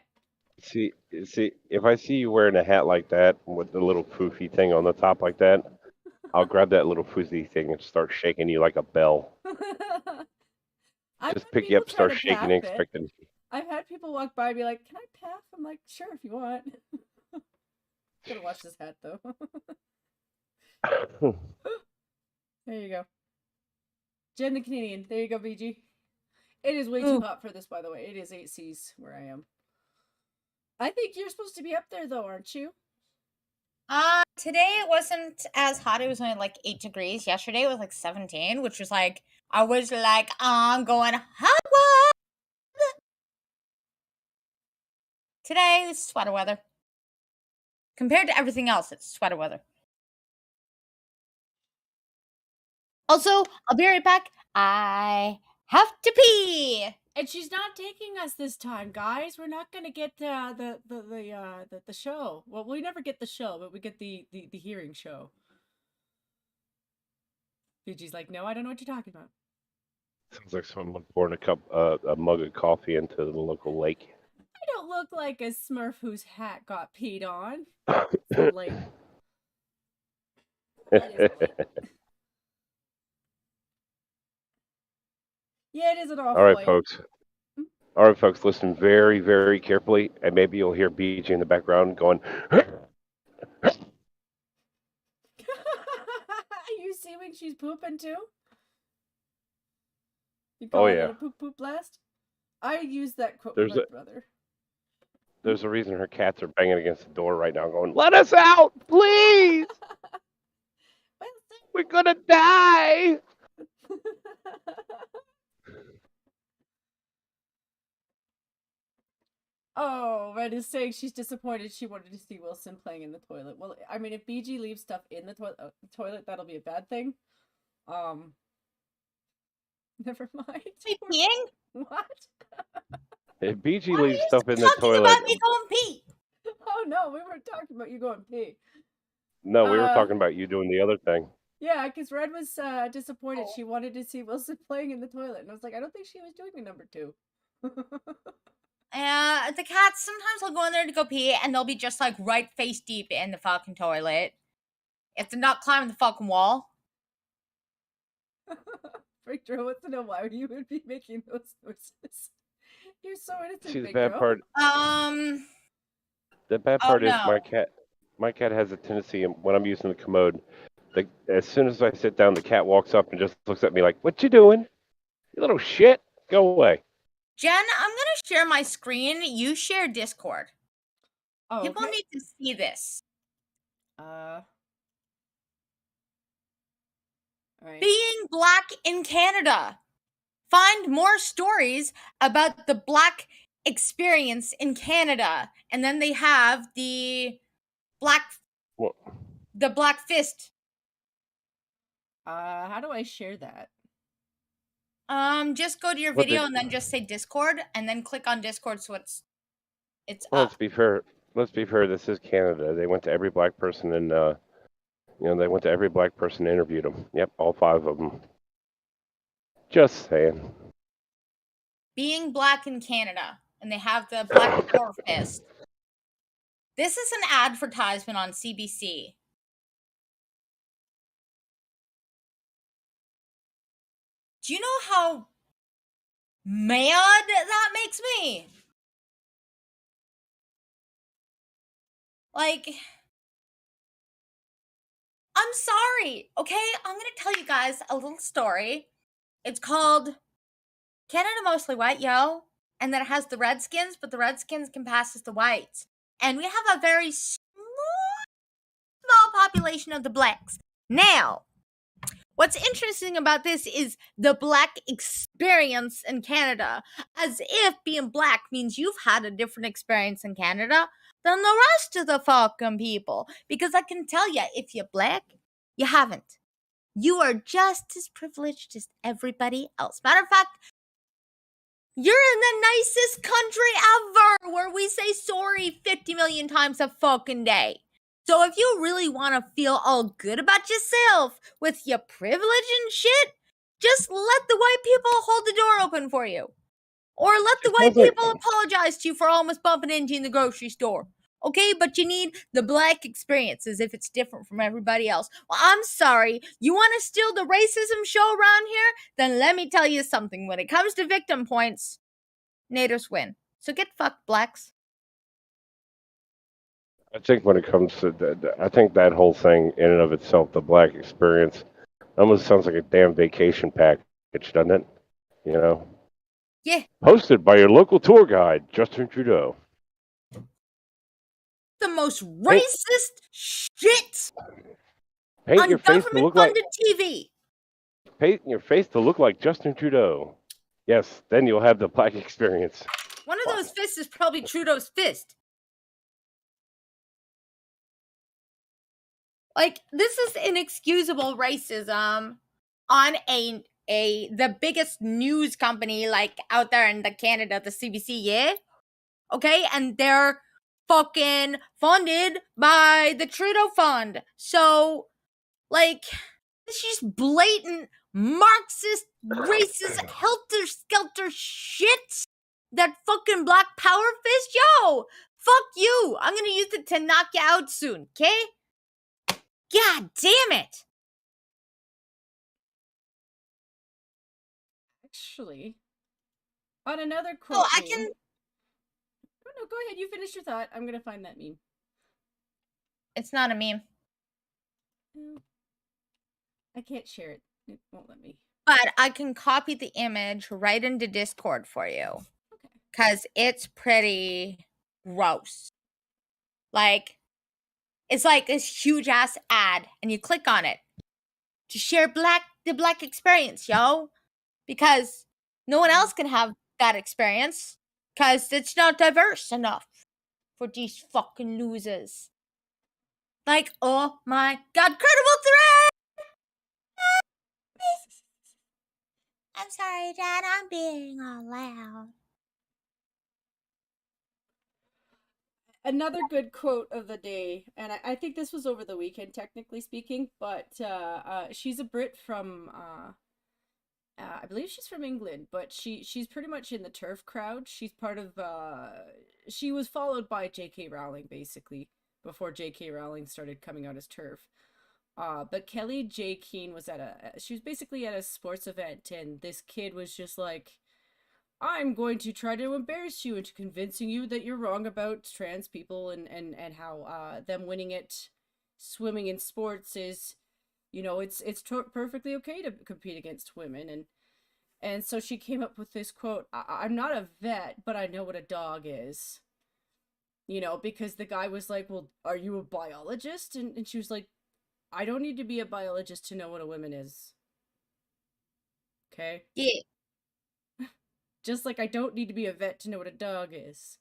See, if I see you wearing a hat like that with the little poofy thing on the top like that, I'll grab that little poofy thing and start shaking you like a bell. Just pick you up, start shaking, and expecting. I've had people walk by and be like, "Can I pass?" I'm like, "Sure, if you want." Gotta watch this hat though. There you go. Jen the Canadian. There you go, BG. It is way too hot for this, by the way. It is 8 C's where I am. I think you're supposed to be up there though, aren't you? Today it wasn't as hot. It was only like 8 degrees. Yesterday it was like 17, which was like, I was like, I'm going hot. Today it's sweater weather. Compared to everything else, it's sweater weather. Also, I'll be right back. I have to pee. And she's not taking us this time, guys. We're not gonna get the show. Well, we never get the show, but we get the hearing show. BG's like, no, I don't know what you're talking about. Sounds like someone pouring a mug of coffee into the local lake. I don't look like a Smurf whose hat got peed on. So late. That is late. Yeah, it is an awful. All right, folks. All right, folks. Listen very, very carefully, and maybe you'll hear BG in the background going. You see when she's pooping too? You Oh call it yeah. a poop poop blast? I use that quote There's with my brother. There's a reason her cats are banging against the door right now, going, "Let us out, please! We're gonna die!" Oh, Red is saying she's disappointed she wanted to see Wilson playing in the toilet. Well, I mean, if BG leaves stuff in the toilet, that'll be a bad thing. Never mind. Peeing? What? If BG Why leaves are you stuff in the talking toilet, about me going pee? Oh no, we weren't talking about you going pee. no, we were talking about you doing the other thing. Yeah, because Red was disappointed. She wanted to see Wilson playing in the toilet, and I was like, I don't think she was doing a number 2. The cats sometimes will go in there to go pee, and they'll be just like right face deep in the fucking toilet. If they're not climbing the fucking wall. Victor wants to know why you would be making those noises. You're so innocent. See, the Victor. bad part. The bad part is my cat has a tendency, when I'm using the commode, as soon as I sit down, the cat walks up and just looks at me like, "What you doing? You little shit! Go away." Jen, I'm gonna share my screen. You share Discord. Oh, People okay. need to see this. All right. Being black in Canada. Find more stories about the black experience in Canada. And then they have the black fist. How do I share that? Just go to your video and then just say Discord and then click on Discord so it's Well, up. let's be fair. This is Canada. They went to every black person and they went to every black person and interviewed them. Yep, all 5 of them. Just saying. Being black in Canada, and they have the black power fist. This is an advertisement on CBC. Do you know how mad that makes me? Like, I'm sorry, okay? I'm gonna tell you guys a little story. It's called Canada Mostly White, yo. And then it has the Redskins, but the Redskins can pass as the Whites. And we have a very small population of the blacks. Now, What's interesting about this is the black experience in Canada, as if being black means you've had a different experience in Canada than the rest of the fucking people. Because I can tell you, if you're black, you haven't. You are just as privileged as everybody else. Matter of fact, you're in the nicest country ever, where we say sorry 50 million times a fucking day. So if you really want to feel all good about yourself with your privilege and shit, just let the white people hold the door open for you. Or let the white Sounds like people apologize to you for almost bumping into you in the grocery store. Okay, but you need the black experience as if it's different from everybody else. Well, I'm sorry. You want to steal the racism show around here? Then let me tell you something. When it comes to victim points, natives win. So get fucked, blacks. I think when it comes to I think that whole thing in and of itself, the black experience, almost sounds like a damn vacation package, doesn't it? You know, Yeah. hosted by your local tour guide, Justin Trudeau. The most Paint, racist shit paint on your face to look like government-funded TV. paint your face to look like Justin Trudeau. Yes, then you'll have the black experience. One of those fists is probably Trudeau's fist. Like, this is inexcusable racism on the biggest news company like out there in the Canada, the CBC, yeah? Okay, and they're fucking funded by the Trudeau Fund. So, like, it's just blatant Marxist, racist, helter-skelter shit. That fucking black power fist, yo, fuck you. I'm gonna use it to knock you out soon, okay? God damn it. Actually, on another So quote I meme. can. Oh, no, go ahead. You finish your thought. I'm gonna find that meme. It's not a meme. No, I can't share it. It won't let me. But I can copy the image right into Discord for you. Okay. Because it's pretty gross. Like, it's like this huge ass ad, and you click on it to share the black experience, yo. Because no one else can have that experience. Because it's not diverse enough for these fucking losers. Like, oh my god, credible threat! I'm sorry, Dad, I'm being all loud. Another good quote of the day, and I think this was over the weekend, technically speaking, but she's a Brit from, I believe she's from England, but she's pretty much in the TERF crowd. She's part of, she was followed by J.K. Rowling, basically, before J.K. Rowling started coming out as TERF. But Kelly J. Keane was she was basically at a sports event, and this kid was just like, I'm going to try to embarrass you into convincing you that you're wrong about trans people and how them winning it swimming in sports is, it's perfectly okay to compete against women. And so she came up with this quote, I'm not a vet, but I know what a dog is. Because the guy was like, well, are you a biologist? And she was like, I don't need to be a biologist to know what a woman is. Okay? Yeah. Just like I don't need to be a vet to know what a dog is.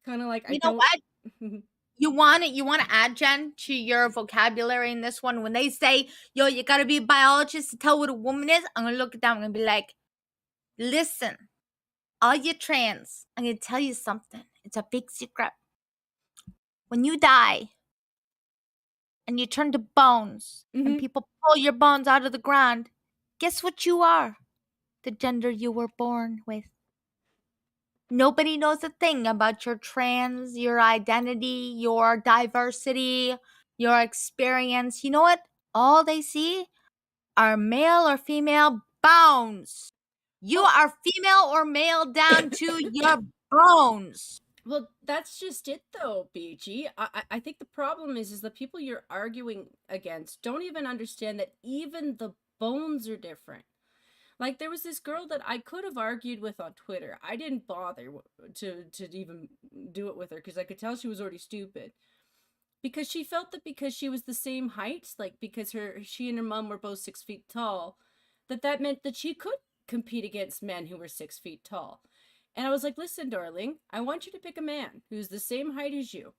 Kind of like I You know don't. what? You want to add, Jen, to your vocabulary in this one. When they say, yo, you gotta be a biologist to tell what a woman is, I'm gonna look at them, I'm gonna be like, listen, all you trans, I'm gonna tell you something. It's a big secret. When you die and you turn to bones and Mhm. people pull your bones out of the ground, guess what you are? The gender you were born with. Nobody knows a thing about your trans, your identity, your diversity, your experience. You know what? All they see are male or female bones. You Well, are female or male down to your bones. well, that's just it, though, BG. I think the problem is the people you're arguing against don't even understand that even the bones are different. Like there was this girl that I could have argued with on Twitter. I didn't bother to even do it with her because I could tell she was already stupid. because she felt that because she was the same height, like because she and her mom were both 6 feet tall, that meant that she could compete against men who were 6 feet tall. And I was like, listen, darling, I want you to pick a man who's the same height as you,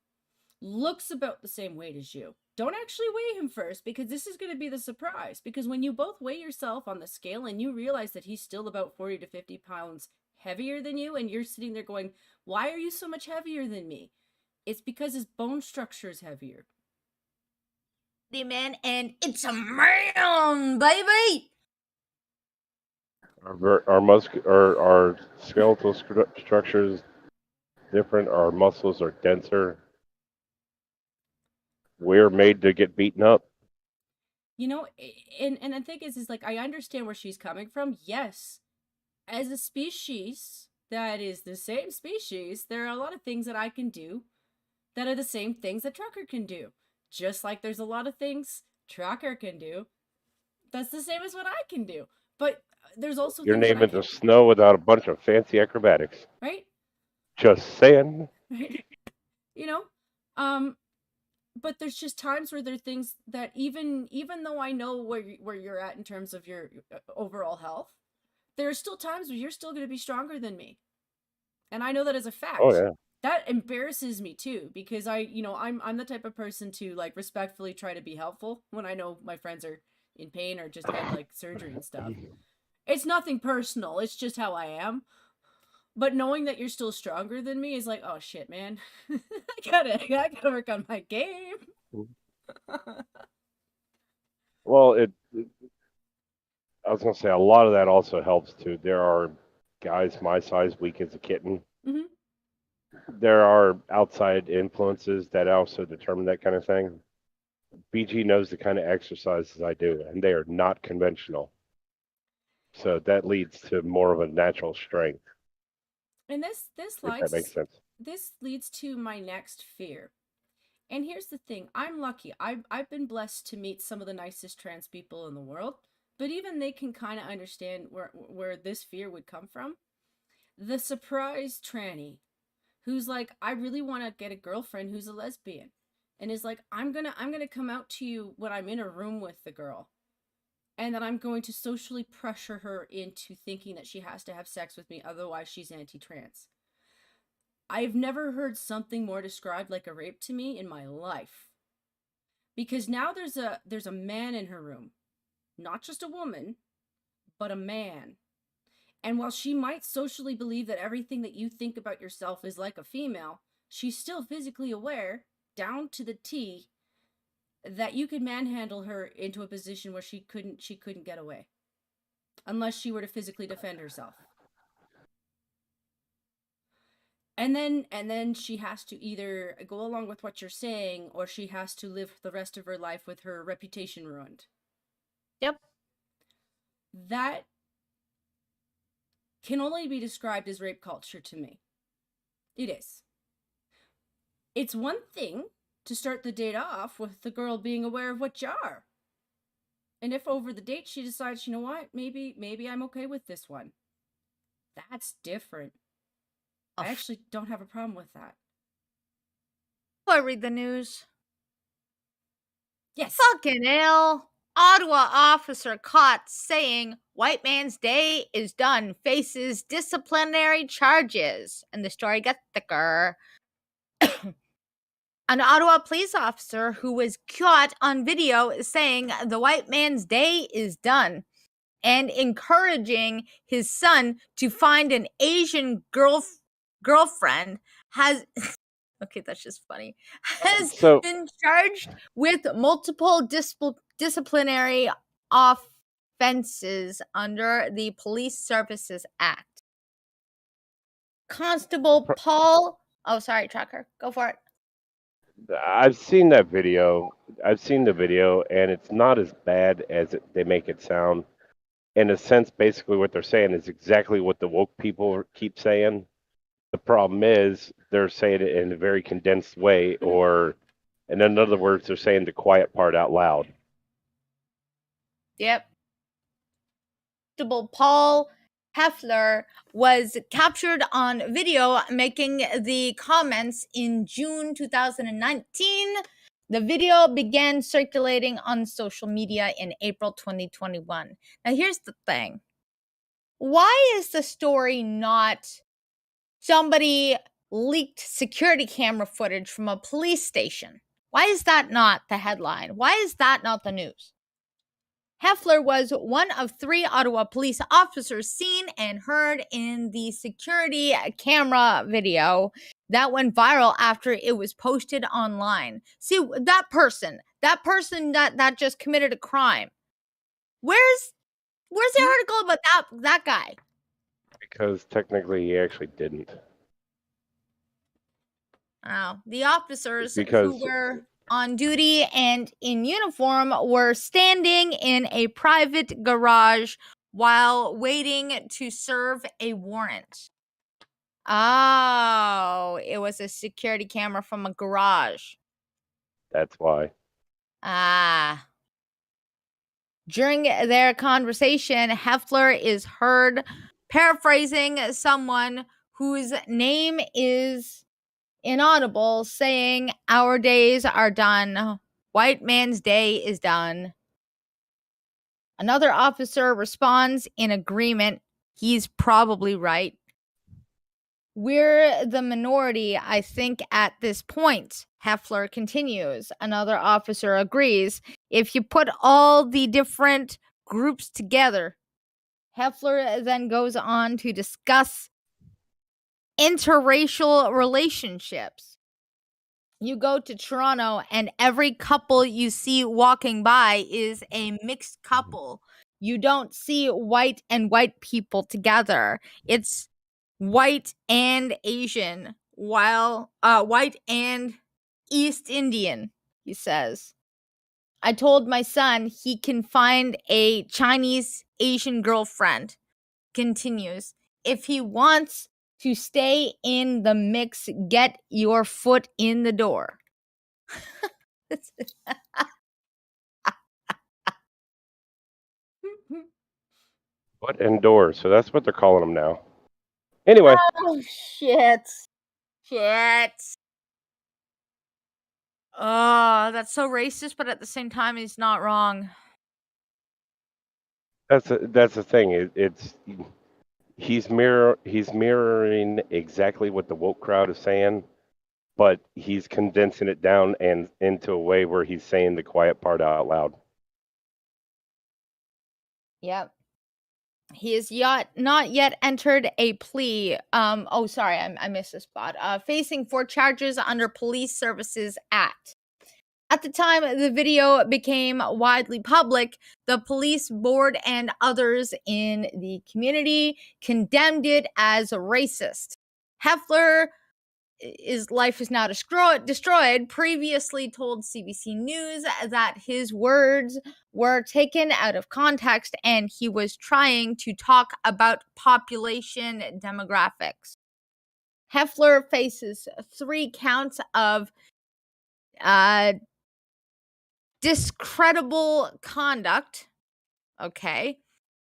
looks about the same weight as you. Don't actually weigh him first, because this is going to be the surprise. Because when you both weigh yourself on the scale and you realize that he's still about 40 to 50 pounds heavier than you, and you're sitting there going, why are you so much heavier than me? It's because his bone structure is heavier. The man, and it's a man, baby. Our skeletal structures different. Our muscles are denser. We're made to get beaten up. You know, and the thing is like, I understand where she's coming from. Yes, as a species that is the same species, there are a lot of things that I can do that are the same things that Trucker can do. Just like there's a lot of things Trucker can do that's the same as what I can do. But there's also You're things that I naming can, the snow without a bunch of fancy acrobatics. right? Just saying. Right? You know, but there's just times where there are things that even though I know where you're at in terms of your overall health, there are still times where you're still going to be stronger than me, and I know that as a fact. Oh yeah. That embarrasses me too, because I'm the type of person to like respectfully try to be helpful when I know my friends are in pain or just had like surgery and stuff. It's nothing personal, it's just how I am. But knowing that you're still stronger than me is like, oh shit, man. I gotta work on my game. Well, I was gonna say a lot of that also helps too. There are guys my size, weak as a kitten. Hmm. There are outside influences that also determine that kind of thing. BG knows the kind of exercises I do, and they are not conventional. So that leads to more of a natural strength, And this if that makes sense. this leads to my next fear. And here's the thing, I'm lucky. I've been blessed to meet some of the nicest trans people in the world, but even they can kind of understand where this fear would come from. The surprise tranny who's like, I really want to get a girlfriend who's a lesbian, and is like, I'm gonna come out to you when I'm in a room with the girl, and that I'm going to socially pressure her into thinking that she has to have sex with me, otherwise she's anti-trans. I've never heard something more described like a rape to me in my life. Because now there's a man in her room. Not just a woman, but a man. And while she might socially believe that everything that you think about yourself is like a female, she's still physically aware, down to the T, that you could manhandle her into a position where she couldn't get away. Unless she were to physically defend herself. And then she has to either go along with what you're saying, or she has to live the rest of her life with her reputation ruined. Yep. That can only be described as rape culture to me. It is. It's one thing to start the date off with the girl being aware of what you are. And if over the date she decides, you know what, maybe I'm okay with this one. That's different. I actually don't have a problem with that. I read the news. Yes. Fucking hell. Ottawa officer caught saying white man's day is done, faces disciplinary charges. And the story gets thicker. An Ottawa police officer who was caught on video is saying the white man's day is done and encouraging his son to find an Asian girlfriend has okay, that's just funny. Has been charged with multiple disciplinary offenses under the Police Services Act. Constable Paul, oh sorry, Trucker, go for it. I've seen that video. I've seen the video, and it's not as bad as they make it sound. In a sense, basically what they're saying is exactly what the woke people keep saying. The problem is they're saying it in a very condensed way, or, and in other words, they're saying the quiet part out loud. Yep. Constable Paul Heffler was captured on video making the comments in June 2019 The video began circulating on social media in April 2021. Now, here's the thing. Why is the story not somebody leaked security camera footage from a police station? Why is that not the headline? Why is that not the news? Heffler was one of 3 Ottawa police officers seen and heard in the security camera video that went viral after it was posted online. See, that person that just committed a crime. Where's the article about that guy? Because technically he actually didn't. Oh, the officers Because who were on duty and in uniform were standing in a private garage while waiting to serve a warrant. Oh, it was a security camera from a garage. that's why. Ah. During their conversation, Heffler is heard paraphrasing someone whose name is inaudible, saying, "Our days are done. White man's day is done." Another officer responds in agreement. He's probably right. "We're the minority, I think, at this point," Heffler continues. Another officer agrees. "If you put all the different groups together." Heffler then goes on to discuss interracial relationships. You go to Toronto and every couple you see walking by is a mixed couple. You don't see white and white people together. It's white and Asian, while white and East Indian, he says. "I told my son he can find a Chinese Asian girlfriend," continues. "If he wants to stay in the mix, get your foot in the door." What indoors? So that's what they're calling them now. Anyway, Oh, shit. Oh, that's so racist, but at the same time, he's not wrong. that's the thing. He's mirroring exactly what the woke crowd is saying, but he's condensing it down and into a way where he's saying the quiet part out loud. Yep. He has not yet entered a plea. Sorry, I missed this spot. Facing 4 charges under Police Services Act. At the time the video became widely public, the police board and others in the community condemned it as racist. Heffler, his life is now destroyed, previously told CBC News that his words were taken out of context and he was trying to talk about population demographics. Heffler faces 3 counts of discreditable conduct, okay,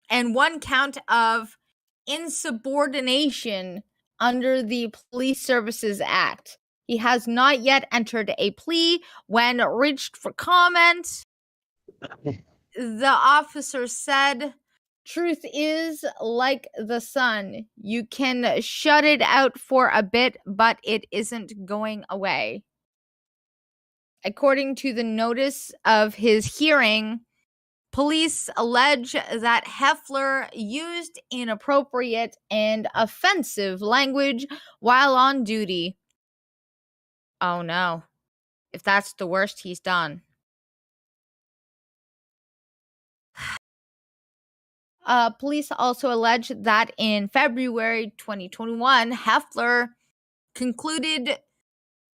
and 1 count of insubordination under the Police Services Act. He has not yet entered a plea. When reached for comment, the officer said, "Truth is like the sun. You can shut it out for a bit, but it isn't going away." According to the notice of his hearing, police allege that Heffler used inappropriate and offensive language while on duty. Oh no, if that's the worst he's done. Police also allege that in February 2021, Heffler concluded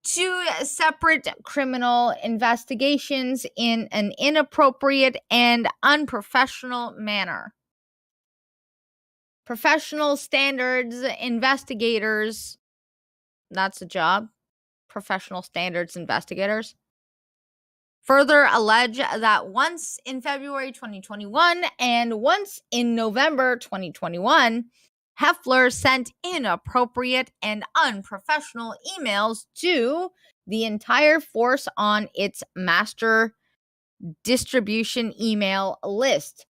2 separate criminal investigations in an inappropriate and unprofessional manner. Professional standards investigators, that's a job. Professional standards investigators further allege that once in February 2021 and once in November 2021, Heffler sent inappropriate and unprofessional emails to the entire force on its master distribution email list.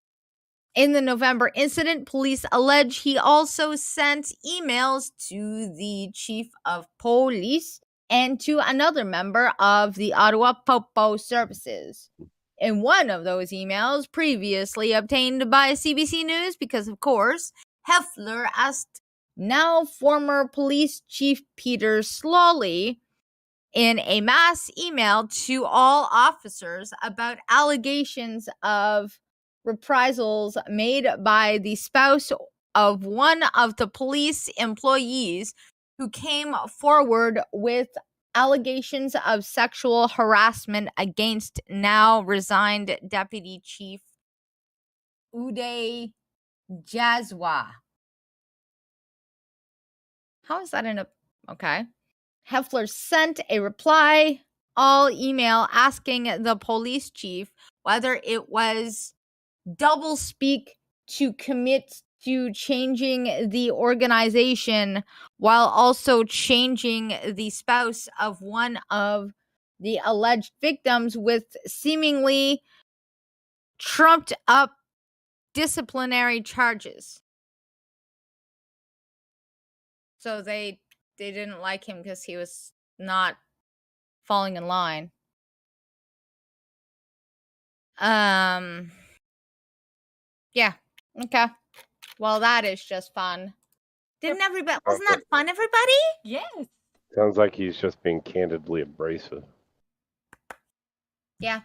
In the November incident, police allege he also sent emails to the chief of police and to another member of the Ottawa Popo Services. In one of those emails, previously obtained by CBC News, because of course, Heffler asked now former police chief Peter Slawley in a mass email to all officers about allegations of reprisals made by the spouse of one of the police employees who came forward with allegations of sexual harassment against now resigned Deputy Chief Uday Jazwa. How is that in a... Okay. Heffler sent a reply all email asking the police chief whether it was doublespeak to commit to changing the organization while also changing the spouse of one of the alleged victims with seemingly trumped up disciplinary charges. So they didn't like him because he was not falling in line. Yeah. Okay. Well, that is just fun. Didn't everybody? Wasn't that fun, everybody? Yes. Sounds like he's just being candidly abrasive. Yeah.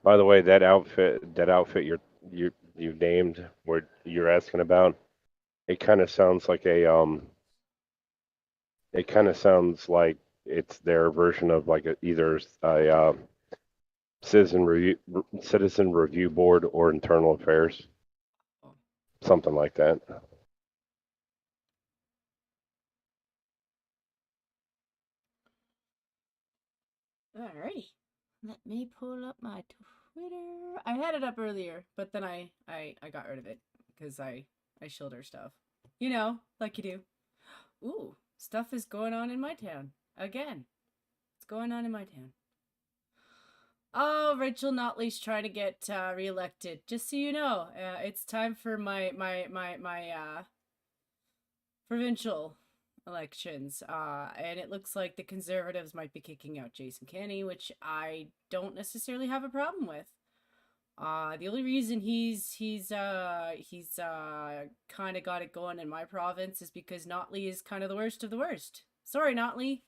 By the way, that outfit you named, where you're asking about, it kind of sounds like it kind of sounds like it's their version of like either a citizen review board or internal affairs, something like that. Alrighty. Let me pull up my Twitter. I had it up earlier, but then I got rid of it because I shielded stuff. You know, like you do. Ooh, stuff is going on in my town. Again. What's going on in my town? Oh, Rachel Notley's trying to get reelected. Just so you know, it's time for my provincial elections, and it looks like the Conservatives might be kicking out Jason Kenney, which I don't necessarily have a problem with. The only reason he's kind of got it going in my province is because Notley is kind of the worst of the worst. Sorry, Notley.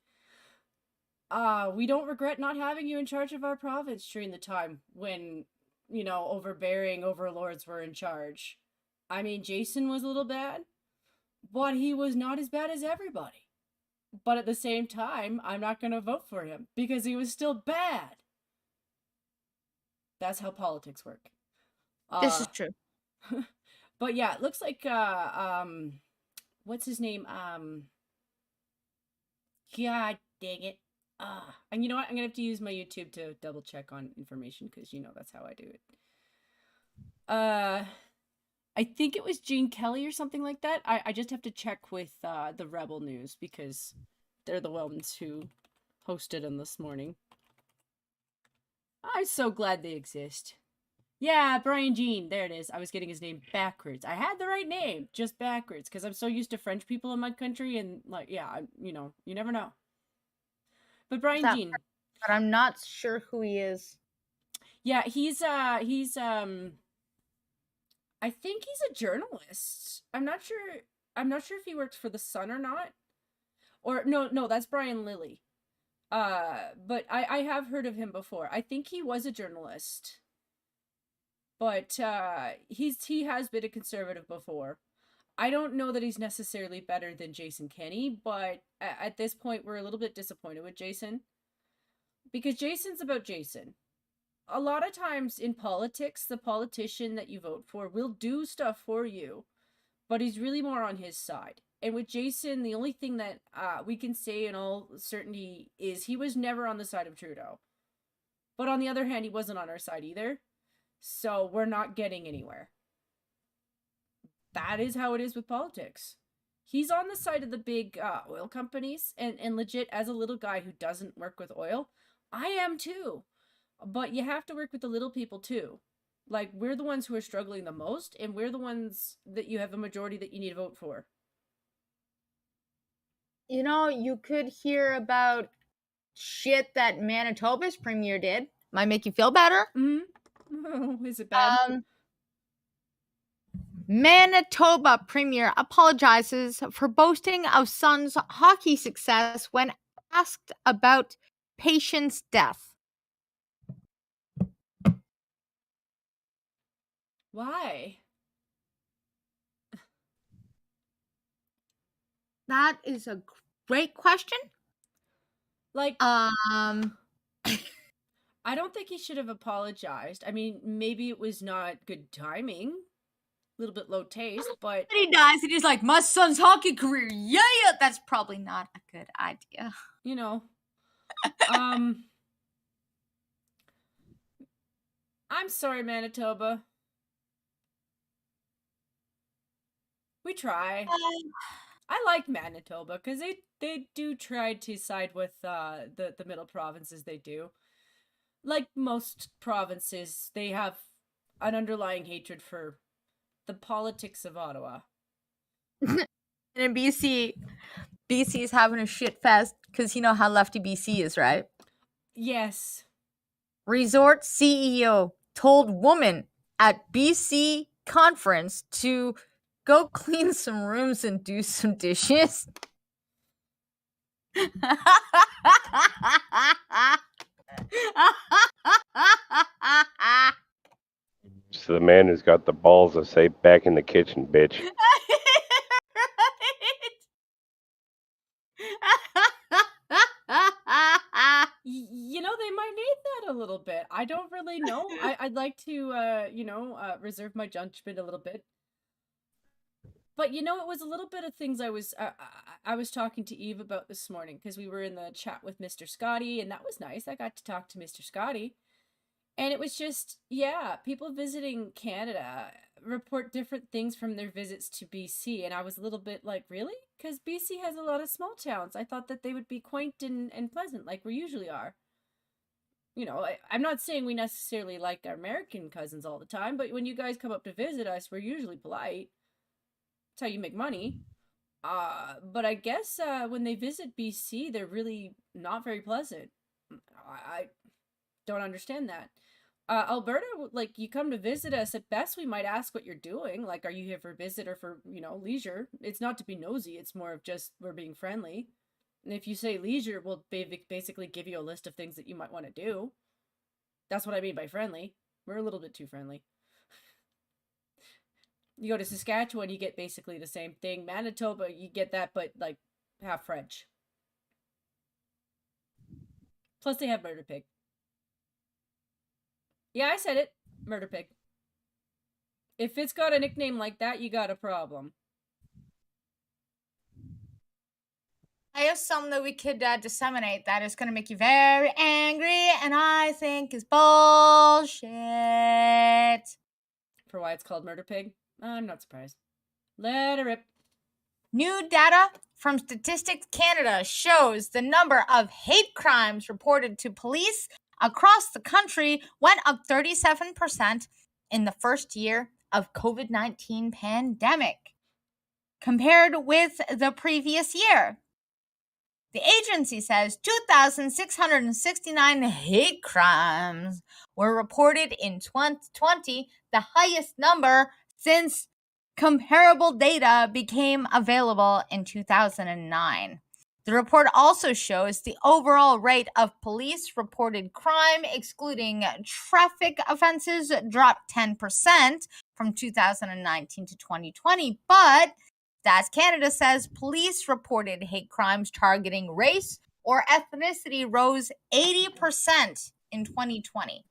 We don't regret not having you in charge of our province during the time when, you know, overbearing overlords were in charge. I mean, Jason was a little bad, but he was not as bad as everybody. But at the same time, I'm not going to vote for him because he was still bad. That's how politics work. This is true. But yeah, it looks like what's his name? God dang it. And you know what? I'm gonna have to use my YouTube to double check on information because you know that's how I do it. I think it was Gene Kelly or something like that. I just have to check with the Rebel News because they're the ones who hosted them this morning. I'm so glad they exist. Yeah, Brian Jean. There it is. I was getting his name backwards. I had the right name, just backwards, because I'm so used to French people in my country, and like, yeah, you know, you never know. But Brian Jean. But I'm not sure who he is. Yeah, he's I think he's a journalist. I'm not sure if he works for The Sun or not. Or no, that's Brian Lilly. But I have heard of him before. I think he was a journalist. But he has been a conservative before. I don't know that he's necessarily better than Jason Kenney, but at this point we're a little bit disappointed with Jason. Because Jason's about Jason. A lot of times in politics, the politician that you vote for will do stuff for you, but he's really more on his side. And with Jason, the only thing that we can say in all certainty is he was never on the side of Trudeau. But on the other hand, he wasn't on our side either. So we're not getting anywhere. That is how it is with politics. He's on the side of the big oil companies, and legit, as a little guy who doesn't work with oil, I am too. But you have to work with the little people too. Like, we're the ones who are struggling the most, and we're the ones that you have a majority that you need to vote for. You know, you could hear about shit that Manitoba's premier did. Might make you feel better. Mm-hmm. Is it bad? Manitoba premier apologizes for boasting of son's hockey success when asked about patient's death. Why? That is a great question. Like, Um, I don't think he should have apologized. I mean, maybe it was not good timing, a little bit low taste, but he dies and he's like, my son's hockey career, yeah, that's probably not a good idea. you know, I'm sorry, Manitoba. We try. I like Manitoba because they do try to side with the middle provinces. They do. Like most provinces, they have an underlying hatred for the politics of Ottawa. And in BC is having a shit fest because you know how lefty BC is, right? Yes. Resort CEO told woman at BC conference to go clean some rooms and do some dishes. So the man who's got the balls to say back in the kitchen, bitch. You know, they might need that a little bit. I don't really know. I'd like to, reserve my judgment a little bit. But you know, it was a little bit of things I was talking to Eve about this morning because we were in the chat with Mr. Scotty, and that was nice. I got to talk to Mr. Scotty, and it was just, yeah, people visiting Canada report different things from their visits to BC, and I was a little bit like, really? Because BC has a lot of small towns. I thought that they would be quaint and pleasant like we usually are. You know, I'm not saying we necessarily like our American cousins all the time, but when you guys come up to visit us, we're usually polite. That's how you make money. But I guess when they visit BC, they're really not very pleasant. I don't understand that. Alberta, like, you come to visit us, at best we might ask what you're doing. Like, are you here for visit or for, leisure? It's not to be nosy, it's more of just we're being friendly. And if you say leisure, we'll basically give you a list of things that you might want to do. That's what I mean by friendly. We're a little bit too friendly. You go to Saskatchewan, you get basically the same thing. Manitoba, you get that, but like half French. Plus, they have Murder Pig. Yeah, I said it. Murder Pig. If it's got a nickname like that, you got a problem. I have some that we could disseminate that is going to make you very angry, and I think is bullshit. For why it's called Murder Pig? I'm not surprised. Let her rip. New data from Statistics Canada shows the number of hate crimes reported to police across the country went up 37% in the first year of COVID-19 pandemic compared with the previous year. The agency says 2,669 hate crimes were reported in 2020, the highest number since comparable data became available in 2009. The report also shows the overall rate of police-reported crime, excluding traffic offenses, dropped 10% from 2019 to 2020, but Stats Canada says police-reported hate crimes targeting race or ethnicity rose 80% in 2020.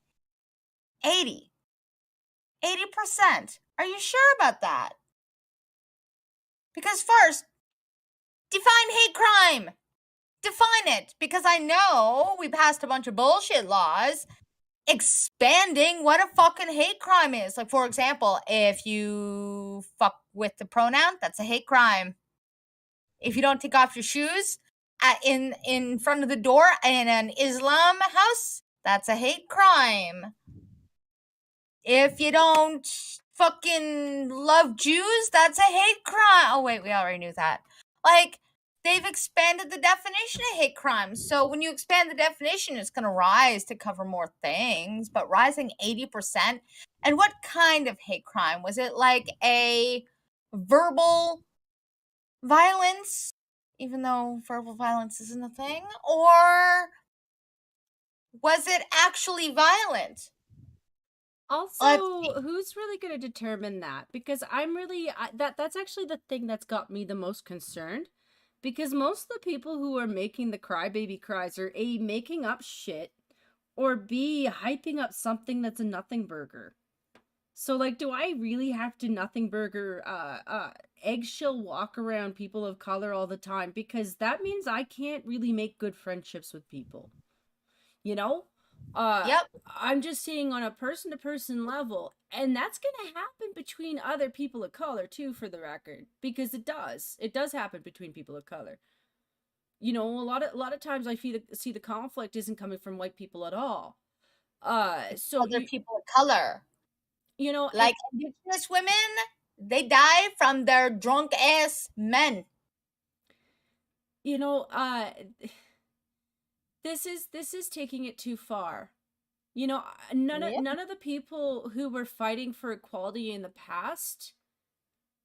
80%. Are you sure about that? Because first, define hate crime. Define it. Because I know we passed a bunch of bullshit laws expanding what a fucking hate crime is. Like, for example, if you fuck with the pronoun, that's a hate crime. If you don't take off your shoes in front of the door in an Islam house, that's a hate crime. If you don't fucking love Jews, that's a hate crime. Oh wait, we already knew that. Like, they've expanded the definition of hate crimes. So when you expand the definition, it's going to rise to cover more things, but rising 80%. And what kind of hate crime? Was it like a verbal violence, even though verbal violence isn't a thing? Or was it actually violent? Also, who's really going to determine that? Because that's actually the thing that's got me the most concerned. Because most of the people who are making the crybaby cries are A, making up shit, or B, hyping up something that's a nothing burger. So, like, do I really have to nothing burger, eggshell walk around people of color all the time? Because that means I can't really make good friendships with people. You know? Yep. I'm just seeing on a person-to-person level, and that's gonna happen between other people of color too, for the record, because it does happen between people of color. You know, a lot of times I see the conflict isn't coming from white people at all. So Other people of color, you know, like indigenous women, they die from their drunk ass men. you know, this is taking it too far. You know, none of the people who were fighting for equality in the past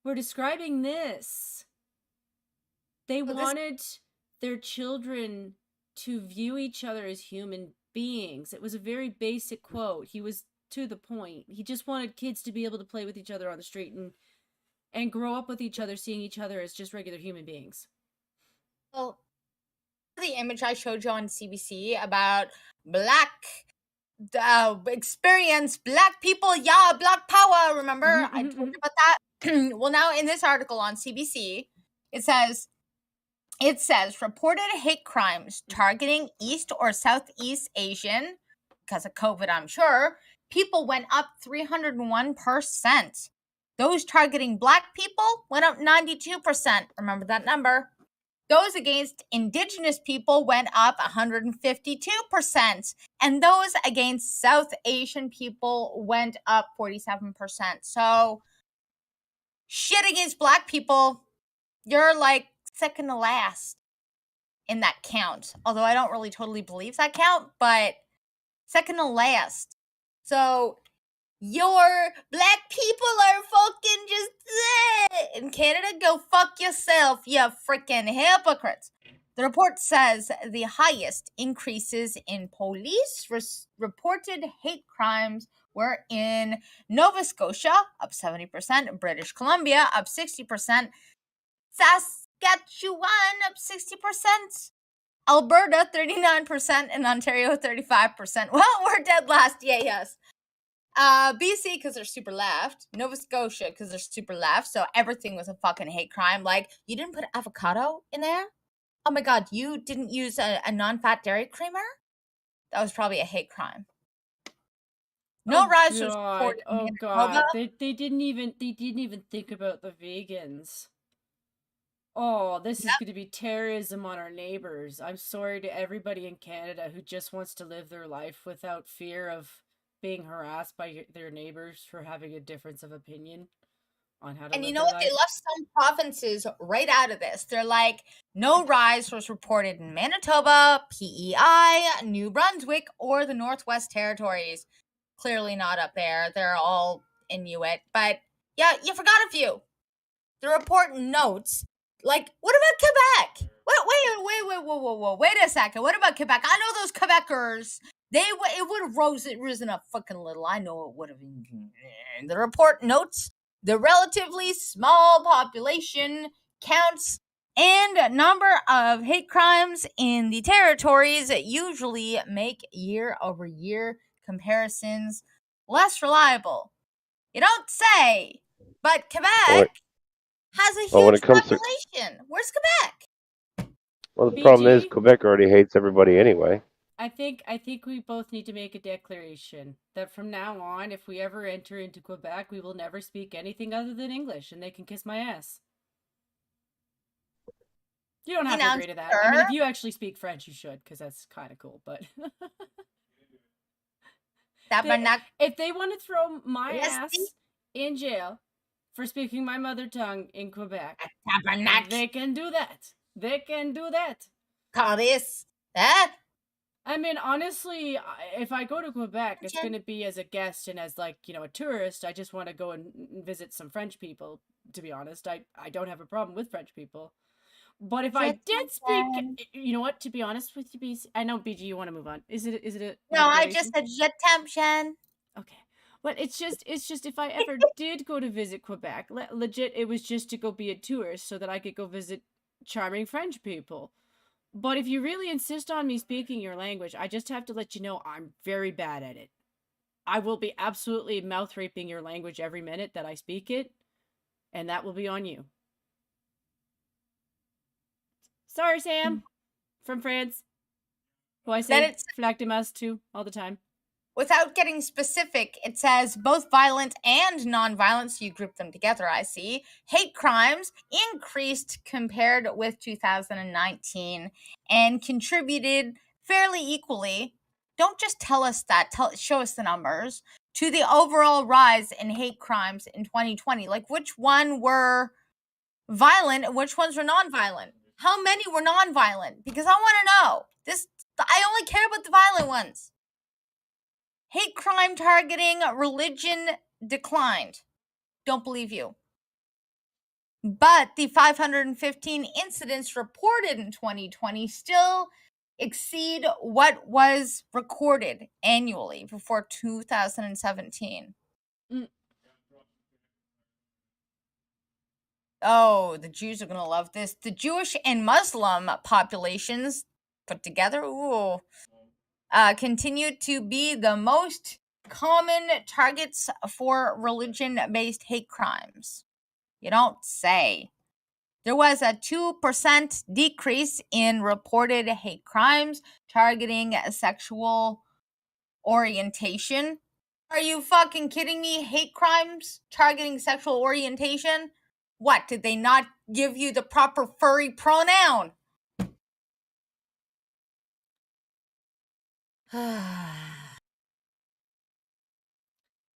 were describing this. They wanted their children to view each other as human beings. It was a very basic quote. He was to the point. He just wanted kids to be able to play with each other on the street and grow up with each other, seeing each other as just regular human beings. Well, the image I showed you on CBC about black experience, black people, yeah, black power. Remember, I told you about that. Well, now in this article on CBC, it says reported hate crimes targeting East or Southeast Asian, because of COVID, I'm sure, people went up 301%. Those targeting black people went up 92%. Remember that number. Those against indigenous people went up 152%. And those against South Asian people went up 47%. So, shit against black people, you're like second to last in that count. Although I don't really totally believe that count, but second to last. So, your black people are fucking just in Canada. Go fuck yourself, you freaking hypocrites. The report says the highest increases in police reported hate crimes were in Nova Scotia, up 70%, British Columbia, up 60%, Saskatchewan, up 60%, Alberta, 39%, and Ontario, 35%. Well, we're dead last, yes. BC, because they're super left. Nova Scotia, because they're super left. So everything was a fucking hate crime. Like, you didn't put avocado in there? Oh my god, you didn't use a non-fat dairy creamer? That was probably a hate crime. No rise was reported in Manitoba. They didn't even think about the vegans. Oh, this is going to be terrorism on our neighbors. I'm sorry to everybody in Canada who just wants to live their life without fear of being harassed by their neighbors for having a difference of opinion on how to live. And you know what? They left some provinces right out of this. They're like, no rise was reported in Manitoba, PEI, New Brunswick, or the Northwest Territories. Clearly not up there. They're all Inuit. But yeah, you forgot a few. The report notes, like, what about Quebec? Wait a second. What about Quebec? I know those Quebecers. It would have risen up fucking little. I know it would have. The report notes the relatively small population counts and number of hate crimes in the territories that usually make year-over-year comparisons less reliable. You don't say, but Quebec has a huge population. Where's Quebec? Well, the problem is Quebec already hates everybody anyway. I think we both need to make a declaration that from now on, if we ever enter into Quebec, we will never speak anything other than English, and they can kiss my ass. You don't have to know, agree to that. I mean, sure. if you actually speak French, you should, because that's kind of cool. But Tabarnak. if they want to throw my Yes, ass in jail for speaking my mother tongue in Quebec, Tabarnak. they can do that. They can do that. Caris. That. I mean, honestly, if I go to Quebec, it's Jen. going to be as a guest and as, like, a tourist. I just want to go and visit some French people, to be honest. I don't have a problem with French people. But if I did speak, you know what, to be honest with you, BC, I know, BG, you want to move on. Is it a No, I donation? just said je t'aime, Jen. Okay. But it's just if I ever did go to visit Quebec, legit, it was just to go be a tourist so that I could go visit charming French people. But if you really insist on me speaking your language, I just have to let you know I'm very bad at it. I will be absolutely mouth raping your language every minute that I speak it, and that will be on you. Sorry, Sam, from France, who I say flactimas to all the time. Without getting specific, it says both violent and non-violent, so you group them together, I see. Hate crimes increased compared with 2019 and contributed fairly equally. Don't just tell us that, show us the numbers, to the overall rise in hate crimes in 2020. Like, which one were violent and which ones were non-violent? How many were non-violent? Because I want to know. I only care about the violent ones. Hate crime targeting religion declined. Don't believe you. But the 515 incidents reported in 2020 still exceed what was recorded annually before 2017. Oh, the Jews are going to love this. The Jewish and Muslim populations put together, continue to be the most common targets for religion-based hate crimes. You don't say. There was a 2% decrease in reported hate crimes targeting sexual orientation. Are you fucking kidding me? Hate crimes targeting sexual orientation? What, did they not give you the proper furry pronoun?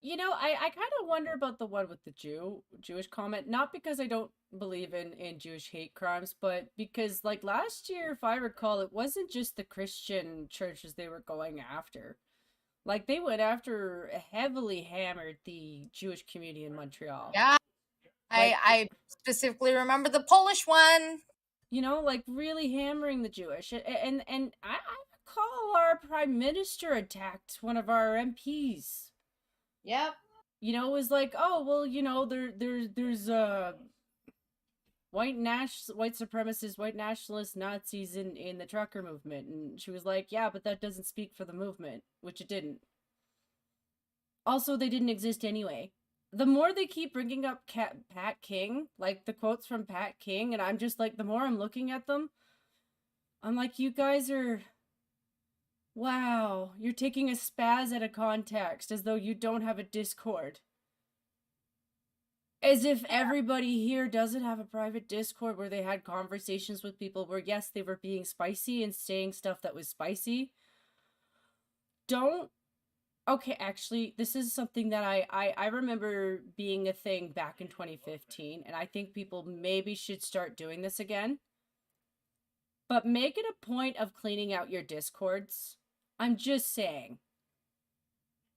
You know, I kind of wonder about the one with the Jewish comment, not because I don't believe in Jewish hate crimes, but because, like, last year, if I recall, it wasn't just the Christian churches they were going after. Like, they went after, heavily hammered the Jewish community in Montreal. Yeah, like, I specifically remember the Polish one. You know, like, really hammering the Jewish. And I recall our prime minister attacked one of our MPs. Yep. You know, it was like, oh, well, you know, there's white supremacists, white nationalist Nazis in the trucker movement. And she was like, yeah, but that doesn't speak for the movement, which it didn't. Also, they didn't exist anyway. The more they keep bringing up Pat King, like the quotes from Pat King, and I'm just like, the more I'm looking at them, I'm like, you guys are, wow, you're taking a spaz out of context as though you don't have a Discord. As if everybody here doesn't have a private Discord where they had conversations with people where, yes, they were being spicy and saying stuff that was spicy. Okay, actually, this is something that I remember being a thing back in 2015, and I think people maybe should start doing this again. But make it a point of cleaning out your Discords. I'm just saying.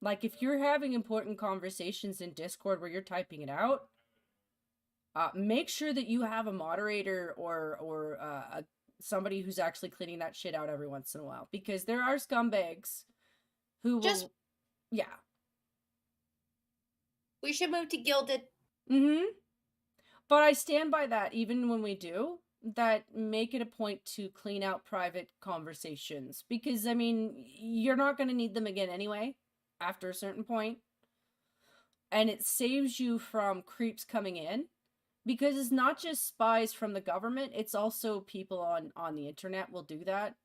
Like, if you're having important conversations in Discord where you're typing it out, make sure that you have a moderator or somebody who's actually cleaning that shit out every once in a while. Because there are scumbags who will... Yeah. We should move to Gilded. But I stand by that, even when we do, that make it a point to clean out private conversations. Because, I mean, you're not going to need them again anyway, after a certain point. And it saves you from creeps coming in. Because it's not just spies from the government, it's also people on the internet will do that.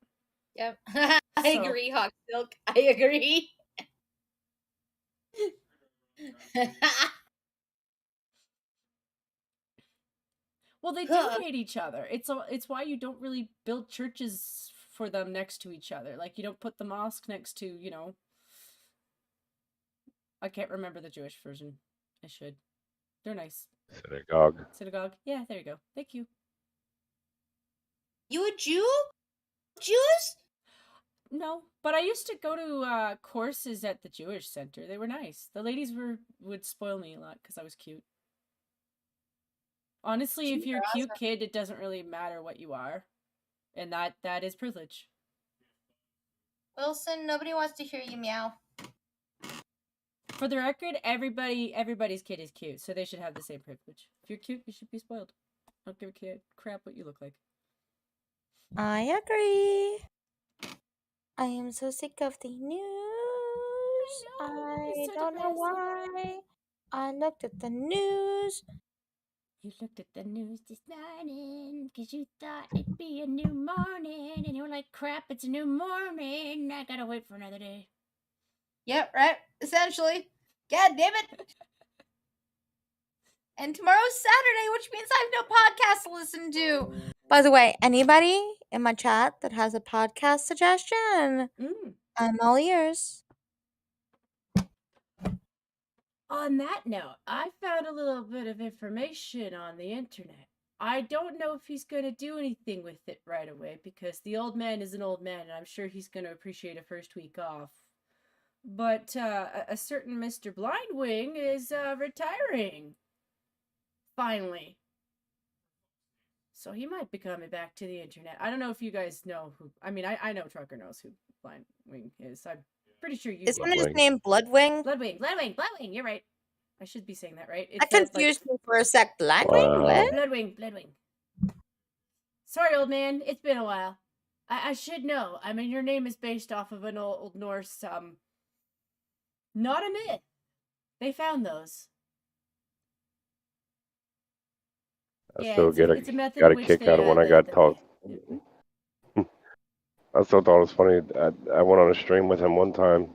Yep. I agree, Hawk Silk. I agree. Well, they do hate each other. It's why you don't really build churches for them next to each other. Like you don't put the mosque next to, I can't remember the Jewish version. I should. They're nice. Synagogue. Synagogue. Yeah, there you go. Thank you. You a Jew? Jews? No, but I used to go to courses at the Jewish Center. They were nice. The ladies would spoil me a lot because I was cute. Honestly, if you're a cute kid, it doesn't really matter what you are, and that is privilege. Wilson, nobody wants to hear you meow. For the record, everybody's kid is cute, so they should have the same privilege. If you're cute, you should be spoiled. I don't give a crap what you look like. I agree. I am so sick of the news. I so don't know depressing. why. I looked at the news. You looked at the news this morning because you thought it'd be a new morning, and you were like, crap, it's a new morning. I gotta wait for another day. Yep, right. Essentially. God damn it. And tomorrow's Saturday, which means I have no podcast to listen to. By the way, anybody in my chat that has a podcast suggestion, I'm all ears. On that note, I found a little bit of information on the internet. I don't know if he's going to do anything with it right away because the old man is an old man and I'm sure he's going to appreciate a first week off. But a certain Mr. Blindwing is retiring. Finally. So he might be coming back to the internet. I don't know if you guys know who. I mean, I know Trucker knows who Blindwing is. I'm pretty sure you do. Isn't his name Bloodwing? Bloodwing. You're right. I should be saying that right. That confused me for a sec. Blindwing? What? Bloodwing. Sorry, old man. It's been a while. I should know. I mean, your name is based off of an old Norse, not a myth. They found those. I still got a kick out of when I got talked. I still thought it was funny. I went on a stream with him one time.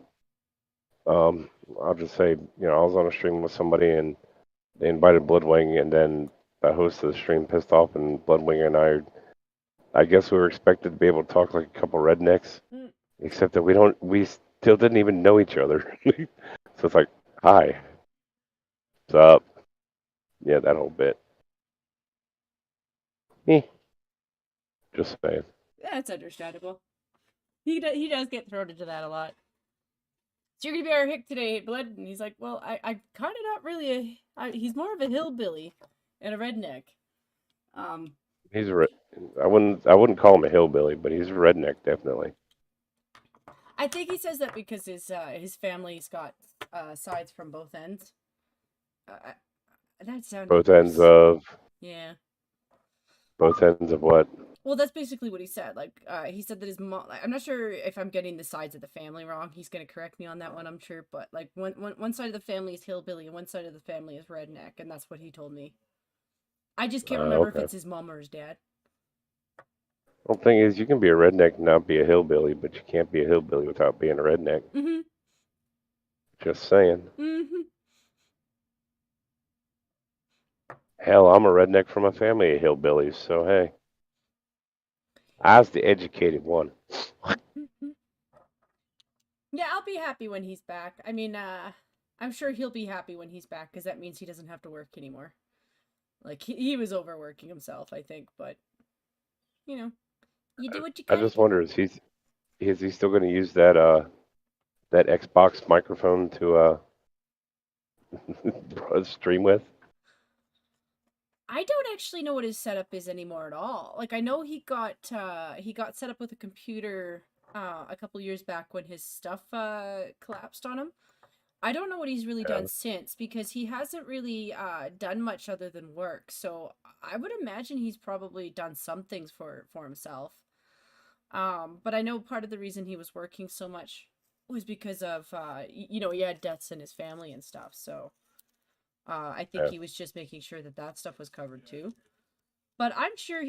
I'll just say, I was on a stream with somebody and they invited Bloodwing, and then the host of the stream pissed off, and Bloodwing and I guess we were expected to be able to talk like a couple rednecks, except that we still didn't even know each other. So it's like, hi, what's up? Yeah, that whole bit. Just saying. That's understandable. He does get thrown into that a lot. So you're gonna be our hick today, Blood? And he's like, well, I kind of not really he's more of a hillbilly and a redneck. He's I wouldn't call him a hillbilly, but he's a redneck, definitely. I think he says that because his family's got sides from both ends. That sounded Both ends of. Yeah. Both ends of what? Well, that's basically what he said. Like, he said that his mom. I'm not sure if I'm getting the sides of the family wrong. He's gonna correct me on that one, I'm sure. But like, one side of the family is hillbilly, and one side of the family is redneck, and that's what he told me. I just can't remember if it's his mom or his dad. The thing is, you can be a redneck and not be a hillbilly, but you can't be a hillbilly without being a redneck. Mm-hmm. Just saying. Mm-hmm. Hell, I'm a redneck from a family of hillbillies, so hey. I was the educated one. Yeah, I'll be happy when he's back. I mean, I'm sure he'll be happy when he's back, because that means he doesn't have to work anymore. Like, he was overworking himself, I think, but, you do what you can. I just wonder, is he still going to use that Xbox microphone to stream with? I don't actually know what his setup is anymore at all. Like, I know he got set up with a computer a couple years back when his stuff collapsed on him. I don't know what he's really done since, because he hasn't really done much other than work. So I would imagine he's probably done some things for himself. But I know part of the reason he was working so much was because of he had deaths in his family and stuff. So I think he was just making sure that stuff was covered too. But I'm sure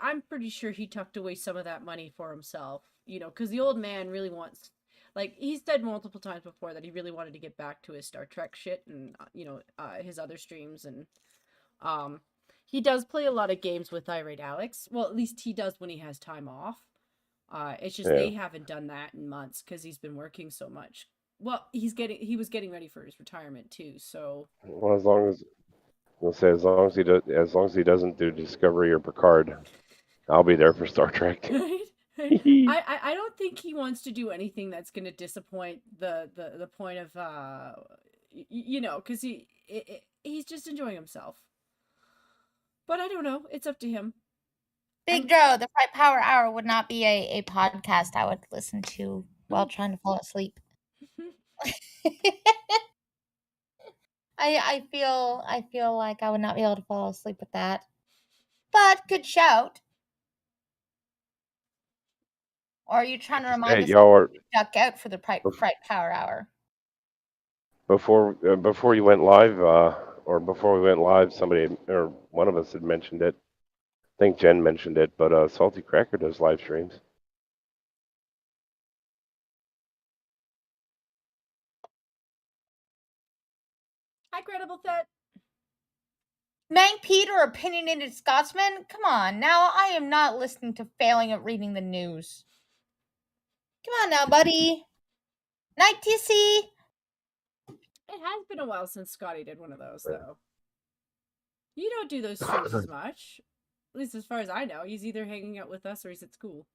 I'm pretty sure he tucked away some of that money for himself, because the old man really wants, like, he's said multiple times before that he really wanted to get back to his Star Trek shit and, his other streams. And He does play a lot of games with Irate Alex. Well, at least he does when he has time off. It's just Yeah. they haven't done that in months because he's been working so much. Well, he was getting ready for his retirement too. So Well, as long as as long as he doesn't do Discovery or Picard, I'll be there for Star Trek. right, right. Yeah, I don't think he wants to do anything that's going to disappoint the point of because he's just enjoying himself. But I don't know. It's up to him. Big Joe, the Fright Power Hour would not be a podcast I would listen to while trying to fall asleep. I feel like I would not be able to fall asleep with that. But good shout. Or are you trying to remind us y'all are to duck out for the Fright Power Hour? before you went live, or before we went live, somebody or one of us had mentioned it. I think Jen mentioned it, but Salty Cracker does live streams. Hi, Credible Thet. Mang Peter, opinionated Scotsman? Come on, now I am not listening to failing at reading the news. Come on now, buddy. Night TC. It has been a while since Scotty did one of those, though. You don't do those streams as much. At least as far as I know. He's either hanging out with us or he's at school.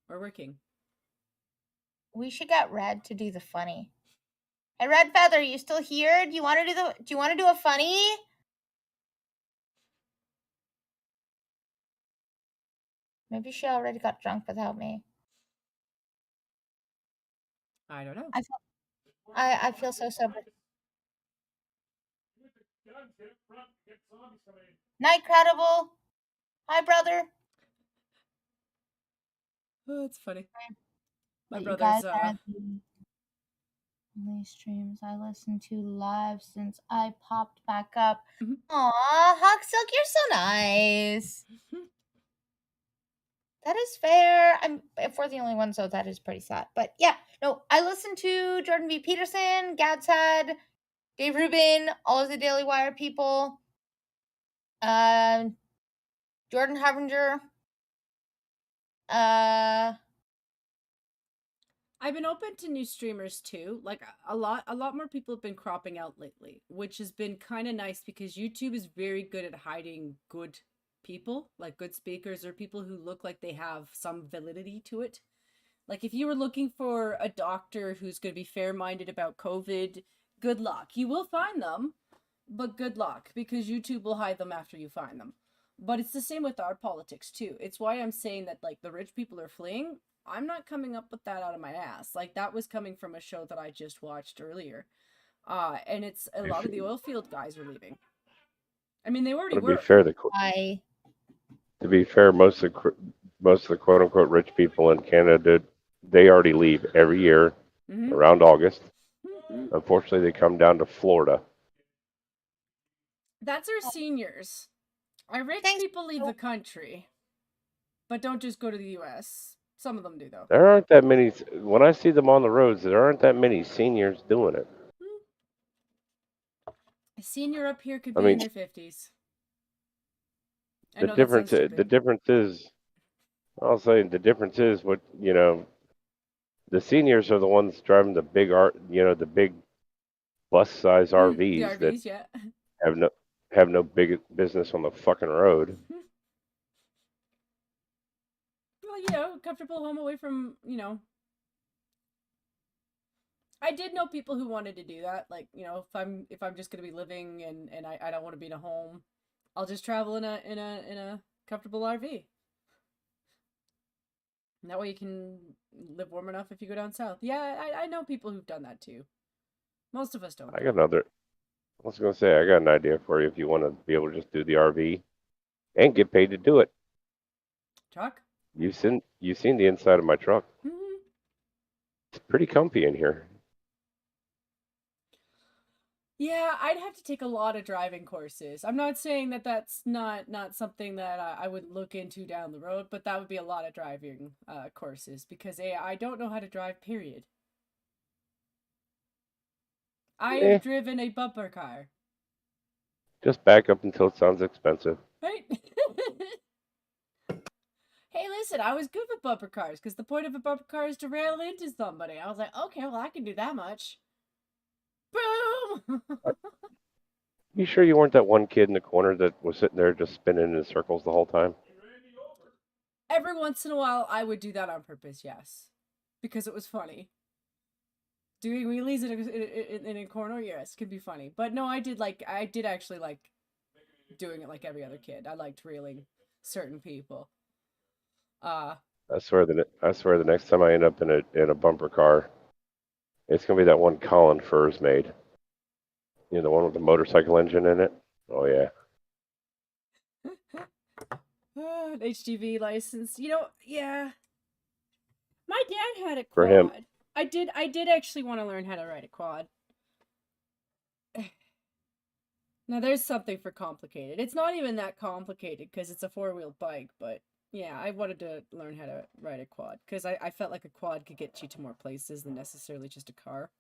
Or working. We should get Red to do the funny. Hey, Red Feather, you still here? Do you want to do a funny? Maybe she already got drunk without me. I don't know. I feel so sober. Night Credible. Hi, brother. Oh, it's funny. My But brother's you guys are the only streams I listen to live since I popped back up. Mhm. Aw, Hawk Silk, you're so nice. That is fair. If we're the only ones, so that is pretty sad. But yeah, no, I listen to Jordan V. Peterson, Gad's Head, Dave Rubin, all of the Daily Wire people, Jordan Harbinger. I've been open to new streamers too. Like a lot more people have been cropping out lately, which has been kind of nice because YouTube is very good at hiding good people, like good speakers or people who look like they have some validity to it. Like if you were looking for a doctor who's going to be fair-minded about COVID, good luck. You will find them, but good luck because YouTube will hide them after you find them. But it's the same with our politics too. It's why I'm saying that like the rich people are fleeing. I'm not coming up with that out of my ass. Like that was coming from a show that I just watched earlier. And it's a lot of the oil field guys are leaving. I mean, they already were. To be fair, most of the quote unquote rich people in Canada, they already leave every year around August. Unfortunately, they come down to Florida. That's our seniors. Our rich people leave the country, but don't just go to the U.S. Some of them do, though. There aren't that many. When I see them on the roads, there aren't that many seniors doing it. A senior up here could be in their 50s. The difference is, I'll say the difference is what, the seniors are the ones driving the big the big bus size RVs, the RVs, that have no big business on the fucking road. Well, comfortable home away from, I did know people who wanted to do that. Like, if I'm just gonna be living and I don't want to be in a home, I'll just travel in a comfortable RV. And that way you can live warm enough if you go down south. Yeah, I know people who've done that too. Most of us don't. I was gonna say I got an idea for you if you want to be able to just do the RV and get paid to do it. Truck? You've seen the inside of my truck. Mm-hmm. It's pretty comfy in here. Yeah, I'd have to take a lot of driving courses. I'm not saying that that's not something that I would look into down the road, but that would be a lot of driving courses because I don't know how to drive, period. I have driven a bumper car. Just back up until it sounds expensive. Right? Hey, listen, I was good with bumper cars because the point of a bumper car is to rail into somebody. I was like, okay, well, I can do that much. Boom! You sure you weren't that one kid in the corner that was sitting there just spinning in circles the whole time? Every once in a while, I would do that on purpose, yes. Because it was funny. Doing wheelies in a corner, yes, can be funny. But no, I did actually like doing it like every other kid. I liked reeling certain people. I swear the next time I end up in a bumper car, it's gonna be that one Colin Furs made. You know, the one with the motorcycle engine in it. Oh yeah. An HGV license. Yeah. My dad had a For him. quad. I did actually want to learn how to ride a quad. Now there's something for complicated. It's not even that complicated because it's a 4-wheel bike, but yeah, I wanted to learn how to ride a quad because I felt like a quad could get you to more places than necessarily just a car.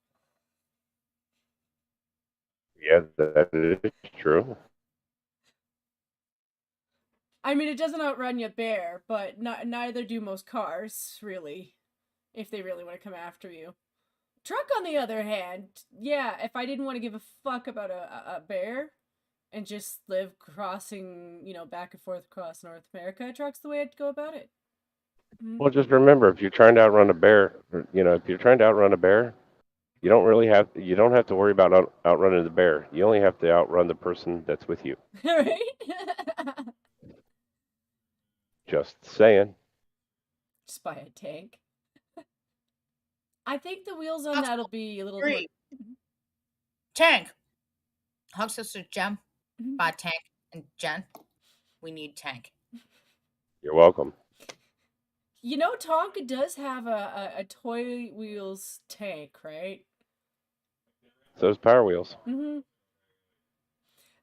Yeah, that is true. I mean, it doesn't outrun your bear, but neither do most cars, really, if they really want to come after you. Truck, on the other hand, yeah, if I didn't want to give a fuck about a bear and just live crossing, back and forth across North America, truck's the way I'd go about it. Well, just remember, if you're trying to outrun a bear, if you're trying to outrun a bear, you don't have to worry about outrunning the bear. You only have to outrun the person that's with you. Right? Just saying. Just buy a tank. I think the wheels on that'll be a little more. Tank. Honk sister Jem, Mhm. buy tank, and Jen, we need tank. You're welcome. Tonka does have a toy wheels tank, right? So does Power Wheels. Mm-hmm.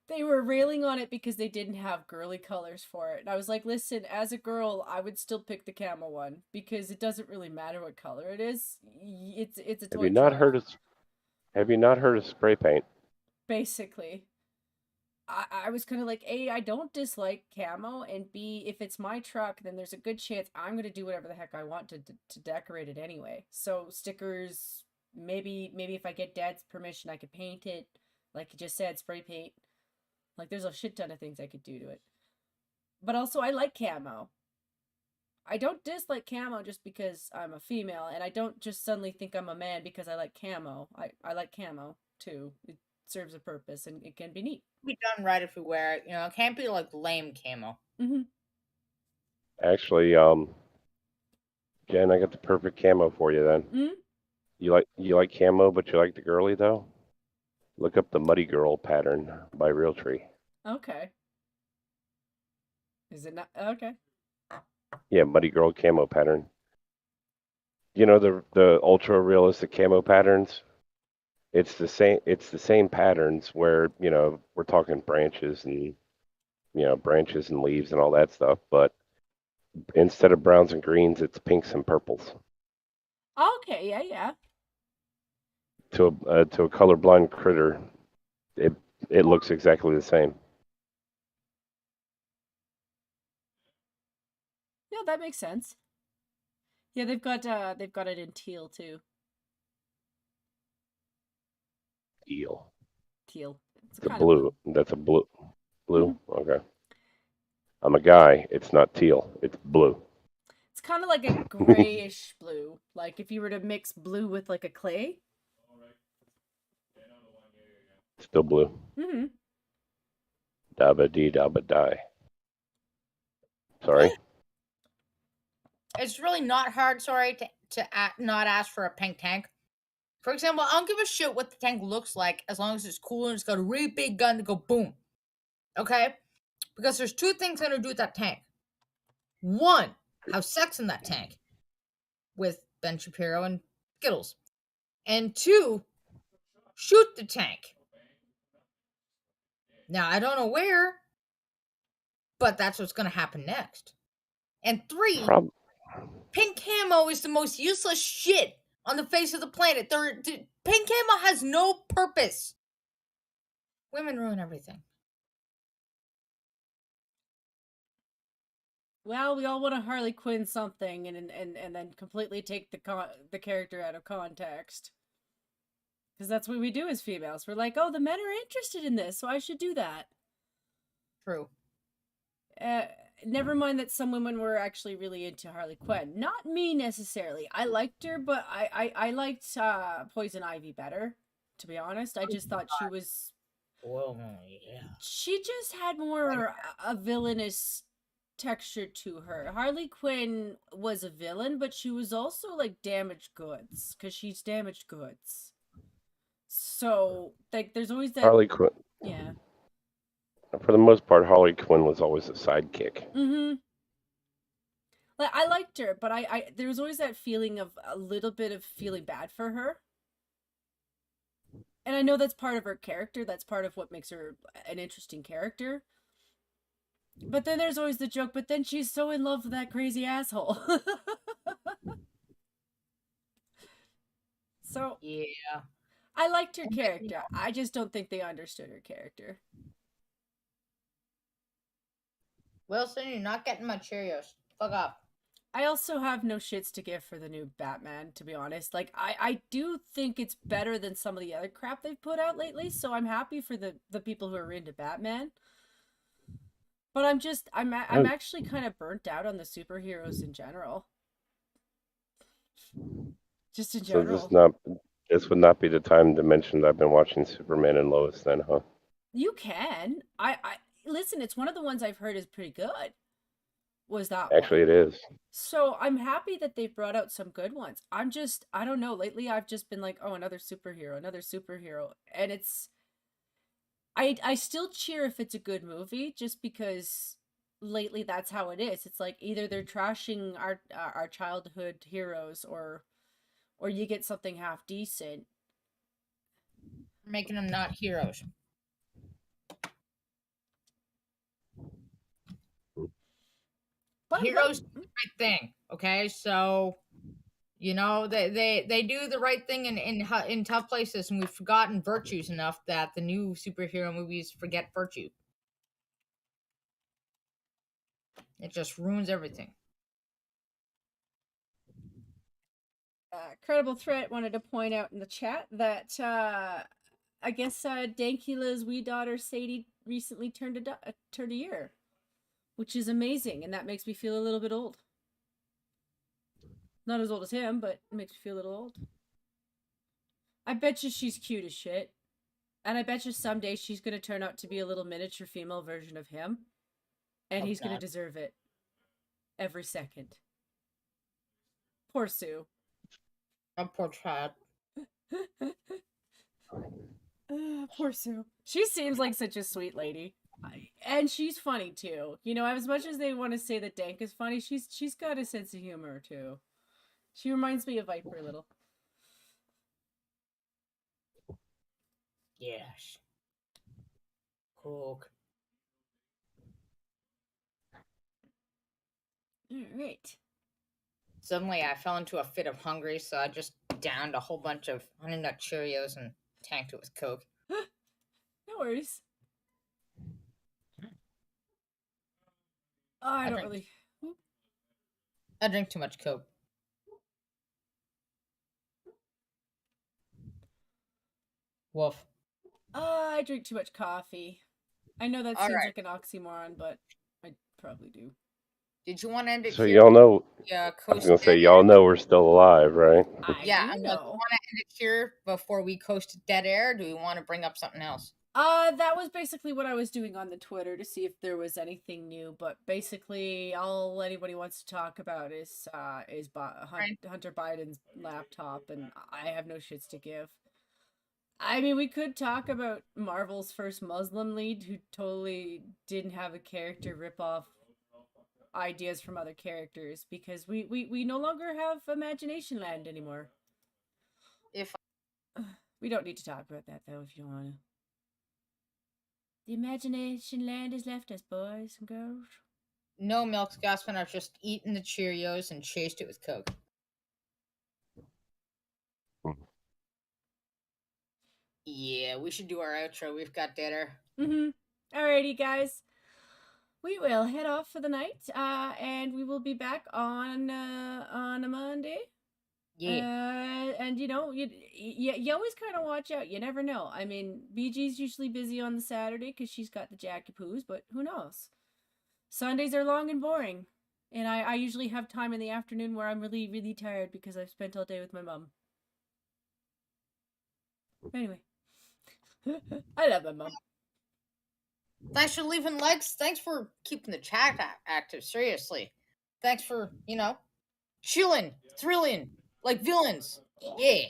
They were railing on it because they didn't have girly colors for it. And I was like, listen, as a girl, I would still pick the camel one because it doesn't really matter what color it is. It's a Have toy you not truck, heard of spray paint? basically. I was kind of like, A, I don't dislike camo, and B, if it's my truck, then there's a good chance I'm going to do whatever the heck I want to decorate it anyway. So stickers, maybe if I get Dad's permission, I could paint it, like you just said, spray paint. Like, there's a shit ton of things I could do to it. But also, I like camo. I don't dislike camo just because I'm a female, and I don't just suddenly think I'm a man because I like camo. I like camo, too. It serves a purpose, and it can be neat. Be done right if we wear it. It can't be like lame camo. Mm-hmm. Actually, Jen, I got the perfect camo for you then. Mm-hmm. You like camo, but you like the girly though? Look up the Muddy Girl pattern by Realtree. Okay. Is it not? Okay. Yeah, Muddy Girl camo pattern. You know the ultra realistic camo patterns? It's the same patterns where, we're talking branches and branches and leaves and all that stuff, but instead of browns and greens, it's pinks and purples. Okay, yeah. To a colorblind critter, it looks exactly the same. Yeah, that makes sense. Yeah, they've got it in teal too. Teal. Teal. It's It's a kind of blue. That's a blue. Blue? Mhm. Okay. I'm a guy. It's not teal. It's blue. It's kind of like a grayish blue. Like if you were to mix blue with like a clay. Still blue. Mm-hmm. Dabba dee dabba die. Sorry. It's really not hard, to not ask for a pink tank. For example, I don't give a shit what the tank looks like as long as it's cool and it's got a really big gun to go boom. Okay? Because there's two things I'm going to do with that tank. One, have sex in that tank with Ben Shapiro and Skittles. And two, shoot the tank. Now, I don't know where, but that's what's going to happen next. And three, pink camo is the most useless shit on the face of the planet. Pink camo has no purpose. Women ruin everything. Well, we all want to Harley Quinn something and then completely take the character out of context. Because that's what we do as females. We're like, oh, the men are interested in this, so I should do that. True. Uh, Never mind that some women were actually really into Harley Quinn. Not me necessarily. I liked her, but I liked Poison Ivy better, to be honest. I just thought she was... Well, yeah. She just had more a villainous texture to her. Harley Quinn was a villain, but she was also like damaged goods, because she's damaged goods. So, like, there's always that... Harley Quinn. Yeah. For the most part, Harley Quinn was always a sidekick. Mm-hmm. Like, I liked her, but I there was always that feeling of a little bit of feeling bad for her. And I know that's part of her character. That's part of what makes her an interesting character. But then there's always the joke, but then she's so in love with that crazy asshole. So, Yeah. I liked her character. I just don't think they understood her character. Wilson, you're not getting my Cheerios. Fuck off. I also have no shits to give for the new Batman, to be honest. Like, I do think it's better than some of the other crap they've put out lately, so I'm happy for the people who are into Batman. But I'm actually kind of burnt out on the superheroes in general. Just in So general. this would not be the time to mention that I've been watching Superman and Lois then, huh? You can. I listen, it's one of the ones I've heard is pretty good. Was that Actually, one. it is. So I'm happy that they've brought out some good ones. I don't know, lately I've just been like, oh, another superhero. And I still cheer if it's a good movie, just because lately that's how it is. It's like either they're trashing our childhood heroes, or you get something half decent. Making them not heroes. But Heroes do the right thing. Okay, so you know they do the right thing in tough places, and we've forgotten virtues enough that the new superhero movies forget virtue. It just ruins everything. Credible Threat wanted to point out in the chat that I guess Dankila's wee daughter Sadie recently turned a year, which is amazing, and that makes me feel a little bit old. Not as old as him, but it makes me feel a little old. I bet you she's cute as shit, and I bet you someday she's gonna turn out to be a little miniature female version of him, and he's gonna deserve it every second. Poor Sue. A poor child. Poor Sue. She seems like such a sweet lady. And she's funny too. You know, as much as they want to say that Dank is funny, she's got a sense of humor too. She reminds me of Viper a little. Yes. Cook. Alright. Suddenly, I fell into a fit of hungry, so I just downed a whole bunch of Honey Nut Cheerios and tanked it with Coke. No worries. I don't really... I drink too much Coke. Wolf. I drink too much coffee. I know that All seems right. like an oxymoron, but I probably do. Did you want to end it So here? y'all know. Yeah, I was gonna say y'all know we're still alive, right? Yeah, I I'm do like, know. want to end it here before we coast to dead air? Or do we want to bring up something else? That was basically what I was doing on the Twitter to see if there was anything new, but basically all anybody wants to talk about is Hunter Biden's laptop, and I have no shits to give. I mean, we could talk about Marvel's first Muslim lead who totally didn't have a character rip off ideas from other characters, because we no longer have Imagination Land anymore. If We don't need to talk about that though, if you don't want to. The Imagination Land has left us, boys and girls. no, Milk Scotsman, I've just eaten the Cheerios and chased it with Coke. Yeah, we should do our outro. We've got dead air. Alrighty, guys. we will head off for the night, and we will be back on a Monday. Yeah. And you always kind of watch out. You never know. I mean, BG's usually busy on the Saturday because she's got the Jackie Poos, but who knows? Sundays are long and boring, and I usually have time in the afternoon where I'm really, really tired because I've spent all day with my mom. Anyway, I love my mom. Thanks for leaving likes. Thanks for keeping the chat active. Seriously. Thanks for, chilling, thrilling, like villains. Yeah.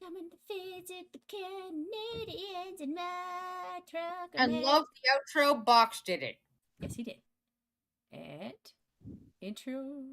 Coming to visit the Canadians in my truck. I love the outro. Box did it. Yes, he did. And intro.